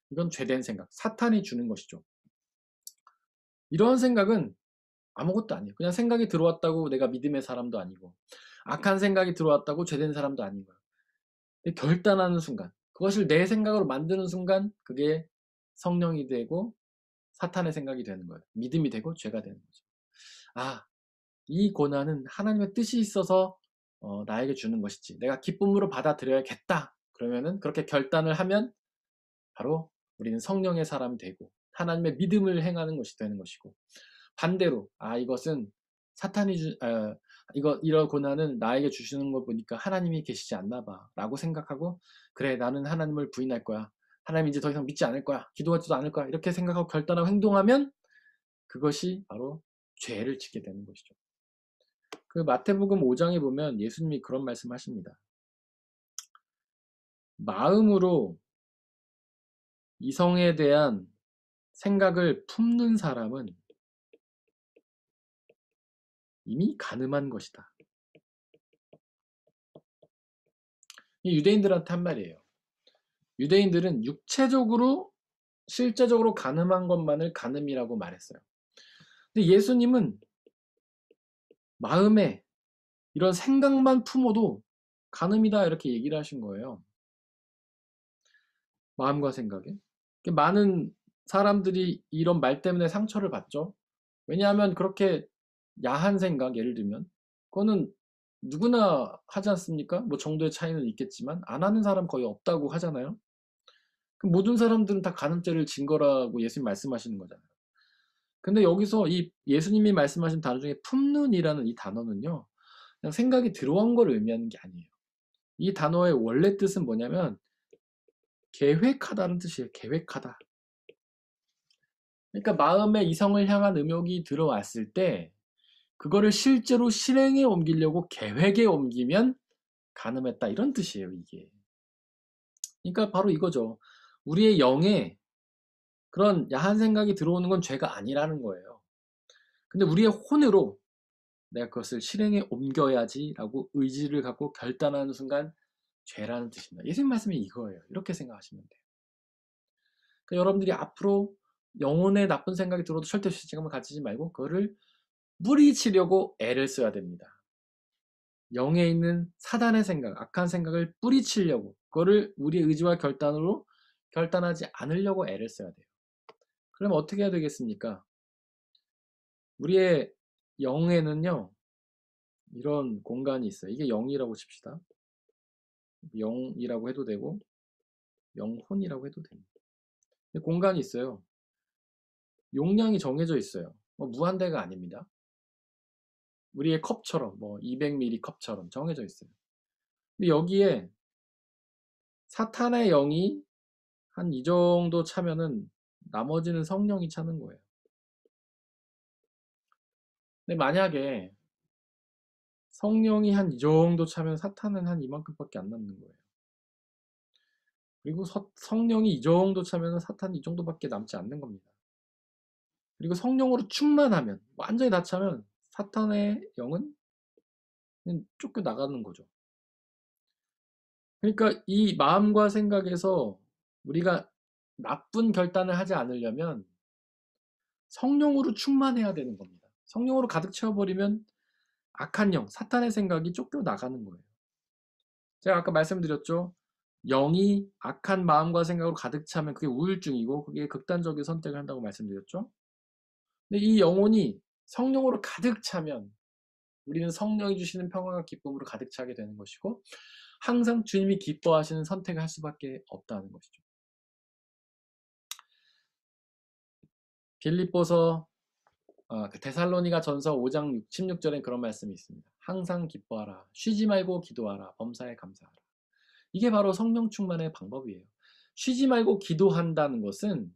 이건 죄된 생각, 사탄이 주는 것이죠. 이런 생각은 아무것도 아니에요. 그냥 생각이 들어왔다고 내가 믿음의 사람도 아니고, 악한 생각이 들어왔다고 죄된 사람도 아닌 거예요. 결단하는 순간, 그것을 내 생각으로 만드는 순간, 그게 성령이 되고 사탄의 생각이 되는 거예요. 믿음이 되고 죄가 되는 거죠. 아, 이 고난은 하나님의 뜻이 있어서 나에게 주는 것이지. 내가 기쁨으로 받아들여야겠다. 그러면은 그렇게 결단을 하면 바로 우리는 성령의 사람이 되고 하나님의 믿음을 행하는 것이 되는 것이고, 반대로 아, 이것은 사탄이 이런 고난은 나에게 주시는 거 보니까 하나님이 계시지 않나 봐 라고 생각하고, 그래, 나는 하나님을 부인할 거야, 하나님 이제 더 이상 믿지 않을 거야, 기도하지도 않을 거야, 이렇게 생각하고 결단하고 행동하면 그것이 바로 죄를 짓게 되는 것이죠. 그 마태복음 5장에 보면 예수님이 그런 말씀하십니다. 마음으로 이성에 대한 생각을 품는 사람은 이미 간음한 것이다. 이 유대인들한테 한 말이에요. 유대인들은 육체적으로, 실제적으로 간음한 것만을 간음이라고 말했어요. 근데 예수님은 마음에 이런 생각만 품어도 간음이다 이렇게 얘기를 하신 거예요. 마음과 생각에. 많은 사람들이 이런 말 때문에 상처를 받죠. 왜냐하면 그렇게 야한 생각, 예를 들면 그거는 누구나 하지 않습니까? 뭐 정도의 차이는 있겠지만 안 하는 사람 거의 없다고 하잖아요. 그 모든 사람들은 다 간음죄를 진 거라고 예수님 말씀하시는 거잖아요. 근데 여기서 이 예수님이 말씀하신 단어 중에 품는이라는 이 단어는요, 그냥 생각이 들어온 걸 의미하는 게 아니에요. 이 단어의 원래 뜻은 뭐냐면 계획하다는 뜻이에요. 계획하다. 그러니까 마음에 이성을 향한 음욕이 들어왔을 때 그거를 실제로 실행에 옮기려고 계획에 옮기면 간음했다, 이런 뜻이에요, 이게. 그러니까 바로 이거죠. 우리의 영에 그런 야한 생각이 들어오는 건 죄가 아니라는 거예요. 근데 우리의 혼으로 내가 그것을 실행에 옮겨야지라고 의지를 갖고 결단하는 순간 죄라는 뜻입니다. 예수님 말씀이 이거예요. 이렇게 생각하시면 돼요. 그러니까 여러분들이 앞으로 영혼에 나쁜 생각이 들어도 절대 죄책감을 가지지 말고 그거를 뿌리치려고 애를 써야 됩니다. 영에 있는 사단의 생각, 악한 생각을 뿌리치려고, 그거를 우리의 의지와 결단으로 결단하지 않으려고 애를 써야 돼요. 그러면 어떻게 해야 되겠습니까? 우리의 영에는요, 이런 공간이 있어요. 이게 영이라고 칩시다. 영이라고 해도 되고 영혼이라고 해도 됩니다. 공간이 있어요. 용량이 정해져 있어요. 무한대가 아닙니다. 우리의 컵처럼 200ml 컵처럼 정해져 있어요. 근데 여기에 사탄의 영이 한 이 정도 차면은 나머지는 성령이 차는 거예요. 근데 만약에 성령이 한 이 정도 차면 사탄은 한 이만큼밖에 안 남는 거예요. 그리고 성령이 이 정도 차면 사탄이 이 정도밖에 남지 않는 겁니다. 그리고 성령으로 충만하면, 완전히 다 차면 사탄의 영은 그냥 쫓겨 나가는 거죠. 그러니까 이 마음과 생각에서 우리가 나쁜 결단을 하지 않으려면 성령으로 충만해야 되는 겁니다. 성령으로 가득 채워버리면 악한 영, 사탄의 생각이 쫓겨 나가는 거예요. 제가 아까 말씀드렸죠. 영이 악한 마음과 생각으로 가득 차면 그게 우울증이고 그게 극단적인 선택을 한다고 말씀드렸죠. 근데 이 영혼이 성령으로 가득 차면 우리는 성령이 주시는 평화와 기쁨으로 가득 차게 되는 것이고 항상 주님이 기뻐하시는 선택을 할 수밖에 없다는 것이죠. 빌립보서 데살로니가 전서 5장 16절엔 그런 말씀이 있습니다. 항상 기뻐하라. 쉬지 말고 기도하라. 범사에 감사하라. 이게 바로 성령 충만의 방법이에요. 쉬지 말고 기도한다는 것은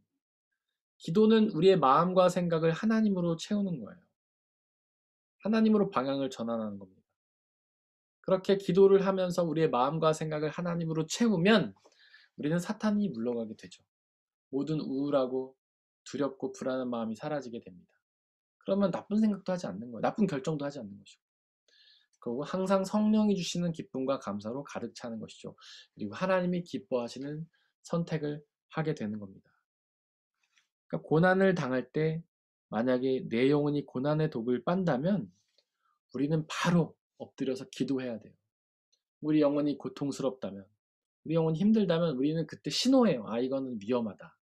기도는 우리의 마음과 생각을 하나님으로 채우는 거예요. 하나님으로 방향을 전환하는 겁니다. 그렇게 기도를 하면서 우리의 마음과 생각을 하나님으로 채우면 우리는 사탄이 물러가게 되죠. 모든 우울하고 두렵고 불안한 마음이 사라지게 됩니다. 그러면 나쁜 생각도 하지 않는 거예요. 나쁜 결정도 하지 않는 것이고. 그리고 항상 성령이 주시는 기쁨과 감사로 가득 차는 것이죠. 그리고 하나님이 기뻐하시는 선택을 하게 되는 겁니다. 그러니까 고난을 당할 때 만약에 내 영혼이 고난의 독을 빤다면 우리는 바로 엎드려서 기도해야 돼요. 우리 영혼이 고통스럽다면, 우리 영혼이 힘들다면 우리는 그때 신호해요. 아, 이거는 위험하다.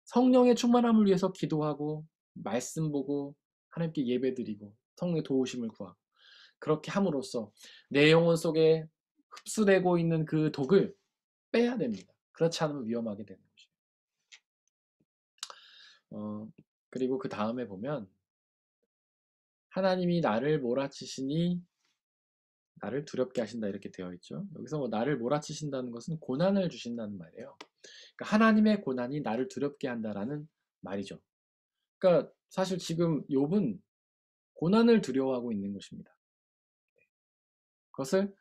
성령의 충만함을 위해서 기도하고 말씀 보고 하나님께 예배드리고 성령의 도우심을 구하고 그렇게 함으로써 내 영혼 속에 흡수되고 있는 그 독을 빼야 됩니다. 그렇지 않으면 위험하게 되는 것이에요. 그리고 그 다음에 보면 하나님이 나를 몰아치시니 나를 두렵게 하신다 이렇게 되어 있죠. 여기서 뭐 나를 몰아치신다는 것은 고난을 주신다는 말이에요. 그러니까 하나님의 고난이 나를 두렵게 한다라는 말이죠. 그러니까 사실 지금 욥은 고난을 두려워하고 있는 것입니다. 그것을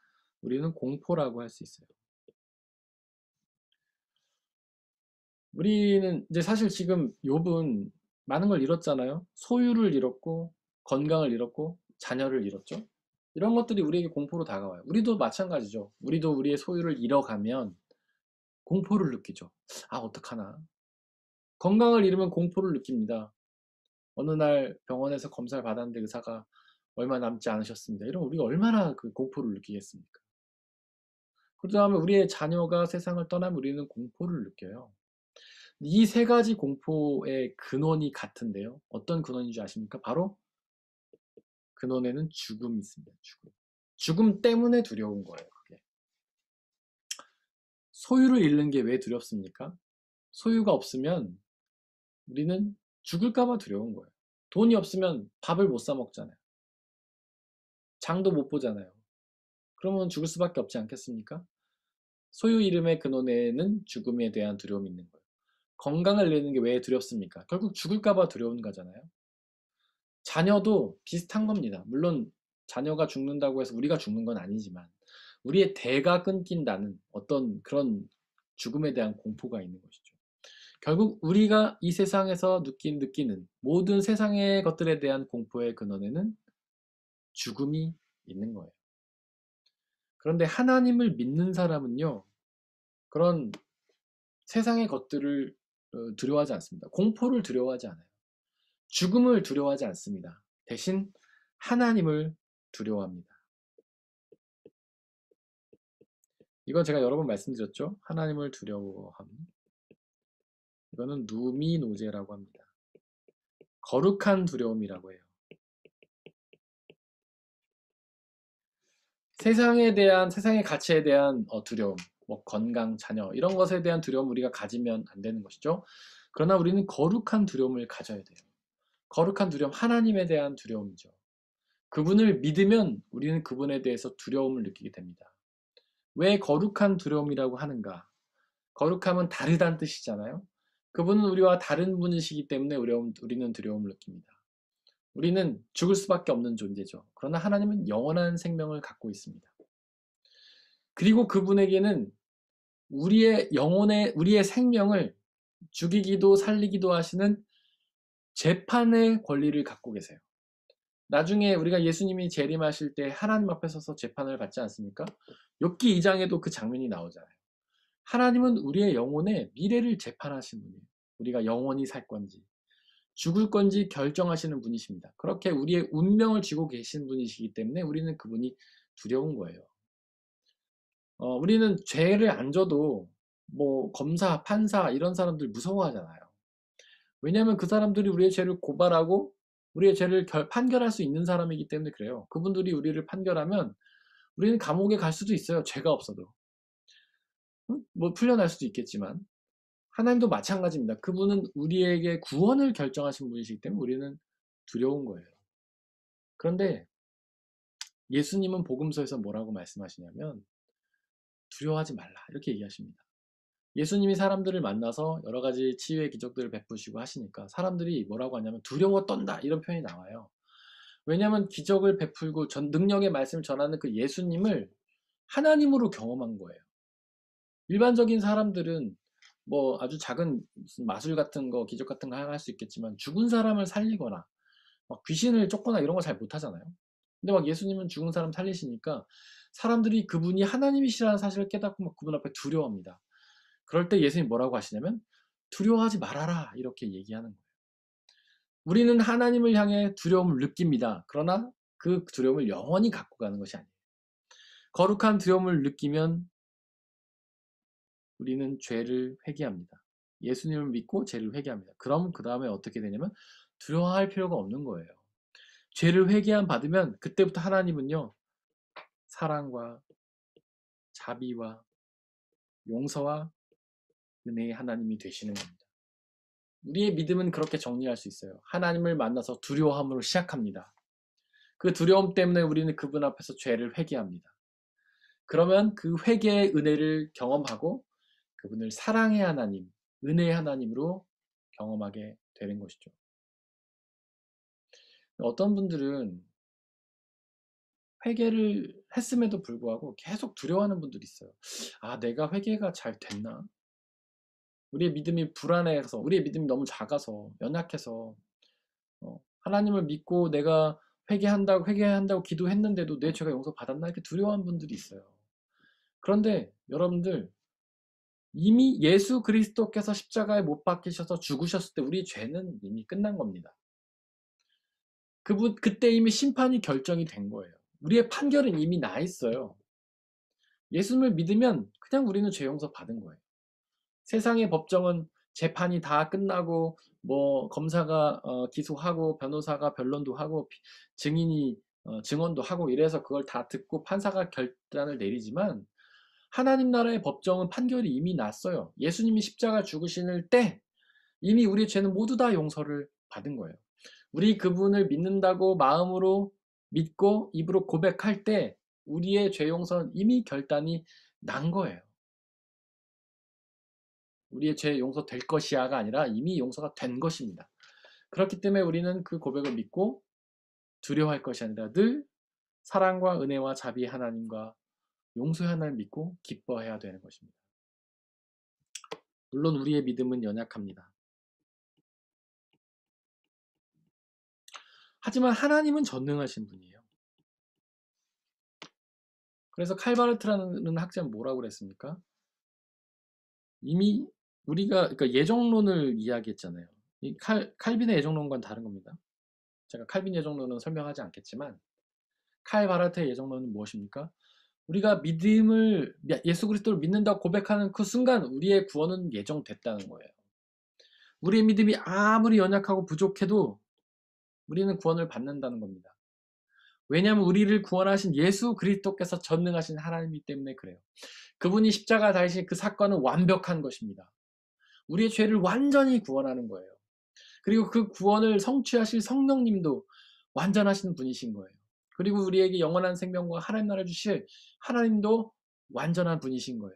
우리는 공포라고 할 수 있어요. 우리는 이제 사실 지금 욥은 많은 걸 잃었잖아요. 소유를 잃었고 건강을 잃었고 자녀를 잃었죠. 이런 것들이 우리에게 공포로 다가와요. 우리도 마찬가지죠. 우리도 우리의 소유를 잃어가면 공포를 느끼죠. 아, 어떡하나. 건강을 잃으면 공포를 느낍니다. 어느 날 병원에서 검사를 받았는데 의사가 얼마 남지 않으셨습니다. 이러면 우리가 얼마나 그 공포를 느끼겠습니까? 그 다음에 우리의 자녀가 세상을 떠나면 우리는 공포를 느껴요. 이 세 가지 공포의 근원이 같은데요. 어떤 근원인 줄 아십니까? 바로 근원에는 죽음이 있습니다. 죽음. 죽음 때문에 두려운 거예요. 그게. 소유를 잃는 게 왜 두렵습니까? 소유가 없으면 우리는 죽을까봐 두려운 거예요. 돈이 없으면 밥을 못 사 먹잖아요. 장도 못 보잖아요. 그러면 죽을 수밖에 없지 않겠습니까? 소유 잃음의 근원에는 죽음에 대한 두려움이 있는 거예요. 건강을 잃는 게 왜 두렵습니까? 결국 죽을까봐 두려운 거잖아요. 자녀도 비슷한 겁니다. 물론 자녀가 죽는다고 해서 우리가 죽는 건 아니지만 우리의 대가 끊긴다는 어떤 그런 죽음에 대한 공포가 있는 것이죠. 결국 우리가 이 세상에서 느끼는 모든 세상의 것들에 대한 공포의 근원에는 죽음이 있는 거예요. 그런데 하나님을 믿는 사람은요, 그런 세상의 것들을 두려워하지 않습니다. 공포를 두려워하지 않아요. 죽음을 두려워하지 않습니다. 대신 하나님을 두려워합니다. 이건 제가 여러 번 말씀드렸죠. 하나님을 두려워함. 이거는 누미노제라고 합니다. 거룩한 두려움이라고 해요. 세상의 가치에 대한 두려움, 뭐 건강, 자녀 이런 것에 대한 두려움 우리가 가지면 안 되는 것이죠. 그러나 우리는 거룩한 두려움을 가져야 돼요. 거룩한 두려움, 하나님에 대한 두려움이죠. 그분을 믿으면 우리는 그분에 대해서 두려움을 느끼게 됩니다. 왜 거룩한 두려움이라고 하는가? 거룩함은 다르다는 뜻이잖아요. 그분은 우리와 다른 분이시기 때문에 우리는 두려움을 느낍니다. 우리는 죽을 수밖에 없는 존재죠. 그러나 하나님은 영원한 생명을 갖고 있습니다. 그리고 그분에게는 우리의 생명을 죽이기도 살리기도 하시는 재판의 권리를 갖고 계세요. 나중에 우리가 예수님이 재림하실 때 하나님 앞에 서서 재판을 받지 않습니까? 욥기 2장에도 그 장면이 나오잖아요. 하나님은 우리의 영혼의 미래를 재판하신 분이에요. 우리가 영원히 살 건지 죽을 건지 결정하시는 분이십니다. 그렇게 우리의 운명을 쥐고 계신 분이시기 때문에 우리는 그분이 두려운 거예요. 우리는 죄를 안 져도 뭐 검사, 판사 이런 사람들 무서워하잖아요. 왜냐하면 그 사람들이 우리의 죄를 고발하고 우리의 죄를 판결할 수 있는 사람이기 때문에 그래요. 그분들이 우리를 판결하면 우리는 감옥에 갈 수도 있어요. 죄가 없어도. 뭐 풀려날 수도 있겠지만 하나님도 마찬가지입니다. 그분은 우리에게 구원을 결정하신 분이시기 때문에 우리는 두려운 거예요. 그런데 예수님은 복음서에서 뭐라고 말씀하시냐면 두려워하지 말라 이렇게 얘기하십니다. 예수님이 사람들을 만나서 여러 가지 치유의 기적들을 베푸시고 하시니까 사람들이 뭐라고 하냐면 두려워 떤다 이런 표현이 나와요. 왜냐하면 기적을 베풀고 능력의 말씀을 전하는 그 예수님을 하나님으로 경험한 거예요. 일반적인 사람들은 뭐 아주 작은 무슨 마술 같은 거 기적 같은 거 할 수 있겠지만 죽은 사람을 살리거나 막 귀신을 쫓거나 이런 거 잘 못하잖아요. 근데 막 예수님은 죽은 사람 살리시니까 사람들이 그분이 하나님이시라는 사실을 깨닫고 막 그분 앞에 두려워합니다. 그럴 때 예수님이 뭐라고 하시냐면 두려워하지 말아라 이렇게 얘기하는 거예요. 우리는 하나님을 향해 두려움을 느낍니다. 그러나 그 두려움을 영원히 갖고 가는 것이 아니에요. 거룩한 두려움을 느끼면 우리는 죄를 회개합니다. 예수님을 믿고 죄를 회개합니다. 그럼 그 다음에 어떻게 되냐면 두려워할 필요가 없는 거예요. 죄를 회개함 받으면 그때부터 하나님은요 사랑과 자비와 용서와 은혜의 하나님이 되시는 겁니다. 우리의 믿음은 그렇게 정리할 수 있어요. 하나님을 만나서 두려워함으로 시작합니다. 그 두려움 때문에 우리는 그분 앞에서 죄를 회개합니다. 그러면 그 회개의 은혜를 경험하고 그분을 사랑의 하나님, 은혜의 하나님으로 경험하게 되는 것이죠. 어떤 분들은 회개를 했음에도 불구하고 계속 두려워하는 분들이 있어요. 아, 내가 회개가 잘 됐나? 우리의 믿음이 불안해서, 우리의 믿음이 너무 작아서, 연약해서, 하나님을 믿고 내가 회개한다고 기도했는데도 내 죄가 용서받았나? 이렇게 두려워하는 분들이 있어요. 그런데 여러분들, 이미 예수 그리스도께서 십자가에 못 박히셔서 죽으셨을 때 우리 죄는 이미 끝난 겁니다. 그때 이미 심판이 결정이 된 거예요. 우리의 판결은 이미 나 있어요. 예수님을 믿으면 그냥 우리는 죄 용서 받은 거예요. 세상의 법정은 재판이 다 끝나고 뭐 검사가 기소하고 변호사가 변론도 하고 증인이 증언도 하고 이래서 그걸 다 듣고 판사가 결단을 내리지만 하나님 나라의 법정은 판결이 이미 났어요. 예수님이 십자가 죽으실 때 이미 우리의 죄는 모두 다 용서를 받은 거예요. 우리 그분을 믿는다고 마음으로 믿고 입으로 고백할 때 우리의 죄 용서는 이미 결단이 난 거예요. 우리의 죄 용서될 것이야가 아니라 이미 용서가 된 것입니다. 그렇기 때문에 우리는 그 고백을 믿고 두려워할 것이 아니라 늘 사랑과 은혜와 자비의 하나님과 용서의 하나님을 믿고 기뻐해야 되는 것입니다. 물론 우리의 믿음은 연약합니다. 하지만 하나님은 전능하신 분이에요. 그래서 칼바르트라는 학자는 뭐라고 그랬습니까? 이미 우리가 그러니까 예정론을 이야기했잖아요. 이 칼빈의 예정론과는 다른 겁니다. 제가 칼빈 예정론은 설명하지 않겠지만 칼바르트의 예정론은 무엇입니까? 우리가 믿음을 예수 그리스도를 믿는다고 고백하는 그 순간 우리의 구원은 예정됐다는 거예요. 우리의 믿음이 아무리 연약하고 부족해도 우리는 구원을 받는다는 겁니다. 왜냐하면 우리를 구원하신 예수 그리스도께서 전능하신 하나님이기 때문에 그래요. 그분이 십자가 달리신 그 사건은 완벽한 것입니다. 우리의 죄를 완전히 구원하는 거예요. 그리고 그 구원을 성취하실 성령님도 완전하신 분이신 거예요. 그리고 우리에게 영원한 생명과 하나님 나라를 주실 하나님도 완전한 분이신 거예요.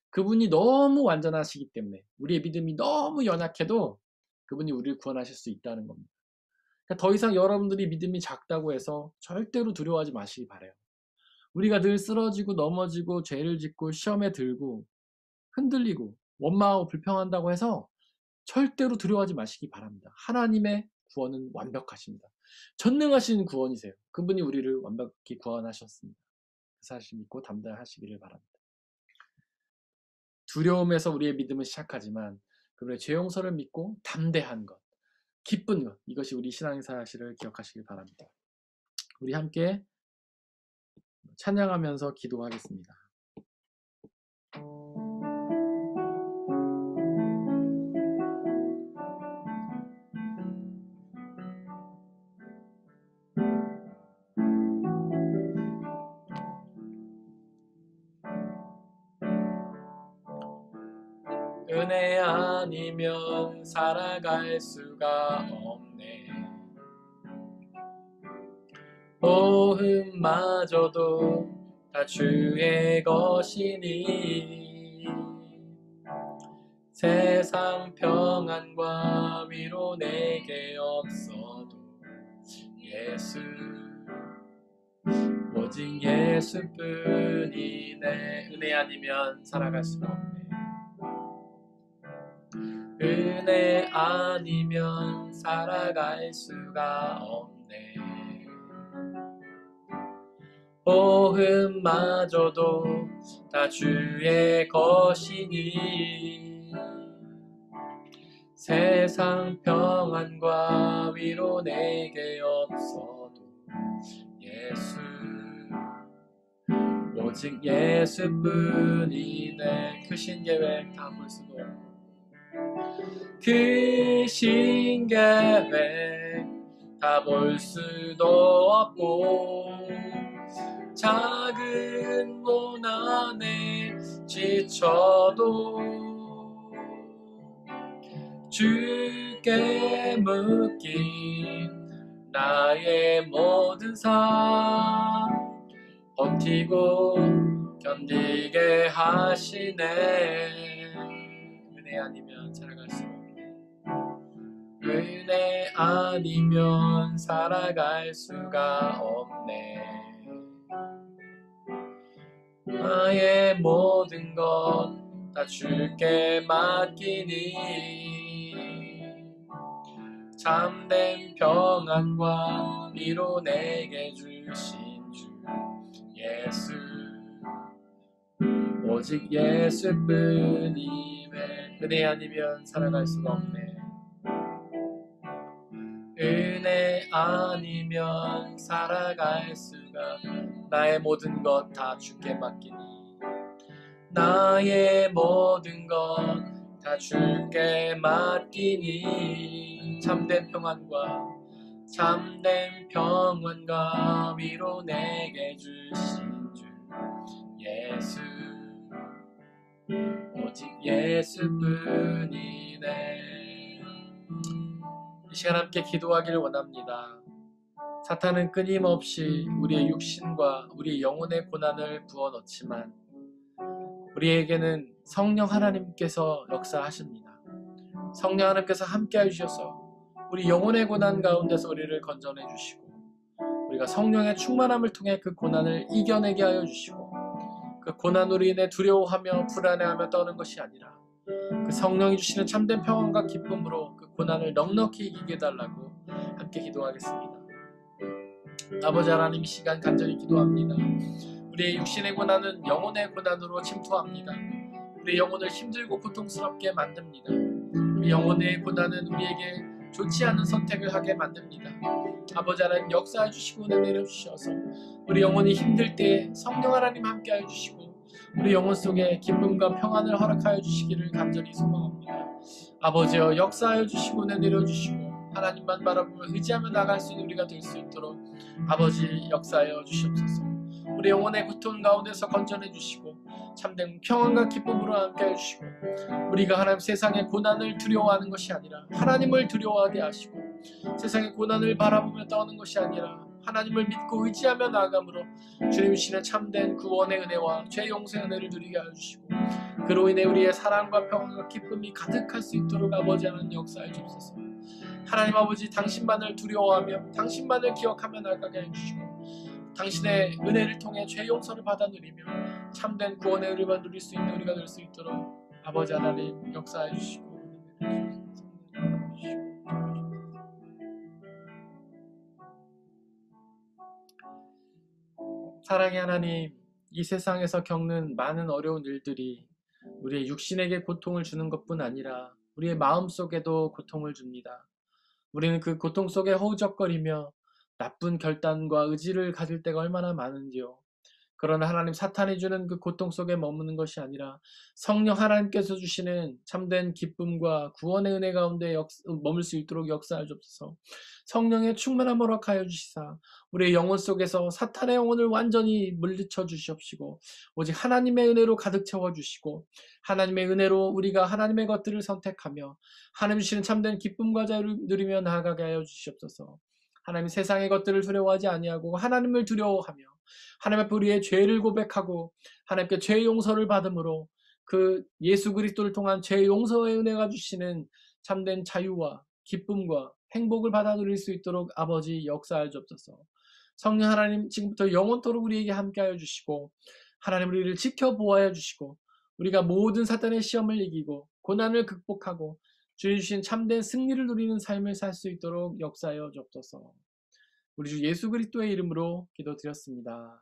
그분이 너무 완전하시기 때문에 우리의 믿음이 너무 연약해도 그분이 우리를 구원하실 수 있다는 겁니다. 그러니까 더 이상 여러분들이 믿음이 작다고 해서 절대로 두려워하지 마시기 바라요. 우리가 늘 쓰러지고 넘어지고 죄를 짓고 시험에 들고 흔들리고 원망하고 불평한다고 해서 절대로 두려워하지 마시기 바랍니다. 하나님의 구원은 완벽하십니다. 전능하신 구원이세요. 그분이 우리를 완벽히 구원하셨습니다. 그 사실 믿고 담대하시기를 바랍니다. 두려움에서 우리의 믿음은 시작하지만 그분의 죄 용서를 믿고 담대한 것, 기쁜 것, 이것이 우리 신앙의 사실을 기억하시길 바랍니다. 우리 함께 찬양하면서 기도하겠습니다. 은혜 아니면 살아갈 수가 없네. 호흡마저도 다 주의 것이니 세상 평안과 위로 내게 없어도 예수, 오직 예수뿐이네. 은혜 아니면 살아갈 수가 없네. 은혜 아니면 살아갈 수가 없네. 호흡마저도 다 주의 것이니 세상 평안과 위로 내게 없어도 예수, 오직 예수뿐이네. 크신 계획 다 볼 수도 없고 크신 계획 다 볼 수도 없고 작은 고난에 지쳐도 주께 묶인 나의 모든 삶 버티고 견디게 하시네. 은혜 아니면 살아갈 수 없네. 은혜 아니면 살아갈 수가 없네. 나의 모든 것 다 주께 맡기니 참된 평안과 위로 내게 주신 주 예수, 오직 예수뿐이네. 은혜 아니면 살아갈 수가 없네. 은혜 아니면 살아갈 수가, 나의 모든 것 다 주께 맡기니 나의 모든 것 다 주께 맡기니 참된 평안과 위로 내게 주신 주 예수, 오직 예수뿐이네. 이 시간 함께 기도하기를 원합니다. 사탄은 끊임없이 우리의 육신과 우리의 영혼의 고난을 부어넣지만 우리에게는 성령 하나님께서 역사하십니다. 성령 하나님께서 함께해 주셔서 우리 영혼의 고난 가운데서 우리를 건져내 주시고 우리가 성령의 충만함을 통해 그 고난을 이겨내게 하여 주시고 그 고난으로 인해 두려워하며 불안해하며 떠는 것이 아니라 그 성령이 주시는 참된 평안과 기쁨으로 그 고난을 넉넉히 이기게 해달라고 함께 기도하겠습니다. 아버지 하나님, 이 시간 간절히 기도합니다. 우리의 육신의 고난은 영혼의 고난으로 침투합니다. 우리의 영혼을 힘들고 고통스럽게 만듭니다. 우리 영혼의 고난은 우리에게 좋지 않은 선택을 하게 만듭니다. 아버지 하나님, 역사해 주시고 은혜 내려주셔서 우리 영혼이 힘들 때 성령 하나님 함께하여 주시고 우리 영혼 속에 기쁨과 평안을 허락하여 주시기를 간절히 소망합니다. 아버지여, 역사하여 주시고 은혜 내려주시고 하나님만 바라보며 의지하며 나갈 수 있는 우리가 될 수 있도록 아버지 역사하여 주시옵소서. 우리 영혼의 고통 가운데서 건져내 주시고 참된 평안과 기쁨으로 함께 해주시고 우리가 하나님 세상의 고난을 두려워하는 것이 아니라 하나님을 두려워하게 하시고 세상의 고난을 바라보며 떠는 것이 아니라 하나님을 믿고 의지하며 나아감으로 주님 주시는 참된 구원의 은혜와 죄 용서의 은혜를 누리게 하여 주시고 그로 인해 우리의 사랑과 평안과 기쁨이 가득할 수 있도록 아버지 하나님 역사해 주옵소서. 하나님 아버지, 당신만을 두려워하며 당신만을 기억하며 나아가게 해주시고 당신의 은혜를 통해 죄 용서를 받아 누리며 참된 구원의 은혜를 누릴 수 있는 우리가 될 수 있도록 아버지 하나님 역사해 주시고 은혜를 주옵소서. 사랑의 하나님, 이 세상에서 겪는 많은 어려운 일들이 우리의 육신에게 고통을 주는 것뿐 아니라 우리의 마음속에도 고통을 줍니다. 우리는 그 고통 속에 허우적거리며 나쁜 결단과 의지를 가질 때가 얼마나 많은지요. 그러나 하나님, 사탄이 주는 그 고통 속에 머무는 것이 아니라 성령 하나님께서 주시는 참된 기쁨과 구원의 은혜 가운데 머물 수 있도록 역사해 주옵소서. 성령의 충만함을 허락하여 주시사 우리의 영혼 속에서 사탄의 영혼을 완전히 물리쳐 주시옵시고 오직 하나님의 은혜로 가득 채워 주시고 하나님의 은혜로 우리가 하나님의 것들을 선택하며 하나님 주시는 참된 기쁨과 자유를 누리며 나아가게 하여 주시옵소서. 하나님, 세상의 것들을 두려워하지 아니하고 하나님을 두려워하며 하나님 앞에 우리의 죄를 고백하고 하나님께 죄 용서를 받음으로 그 예수 그리스도를 통한 죄 용서의 은혜가 주시는 참된 자유와 기쁨과 행복을 받아 누릴 수 있도록 아버지 역사하여 주옵소서. 성령 하나님, 지금부터 영원토록 우리에게 함께하여 주시고 하나님, 우리를 지켜보아야 주시고 우리가 모든 사탄의 시험을 이기고 고난을 극복하고 주님 주신 참된 승리를 누리는 삶을 살 수 있도록 역사하여 주옵소서. 우리 주 예수 그리스도의 이름으로 기도드렸습니다.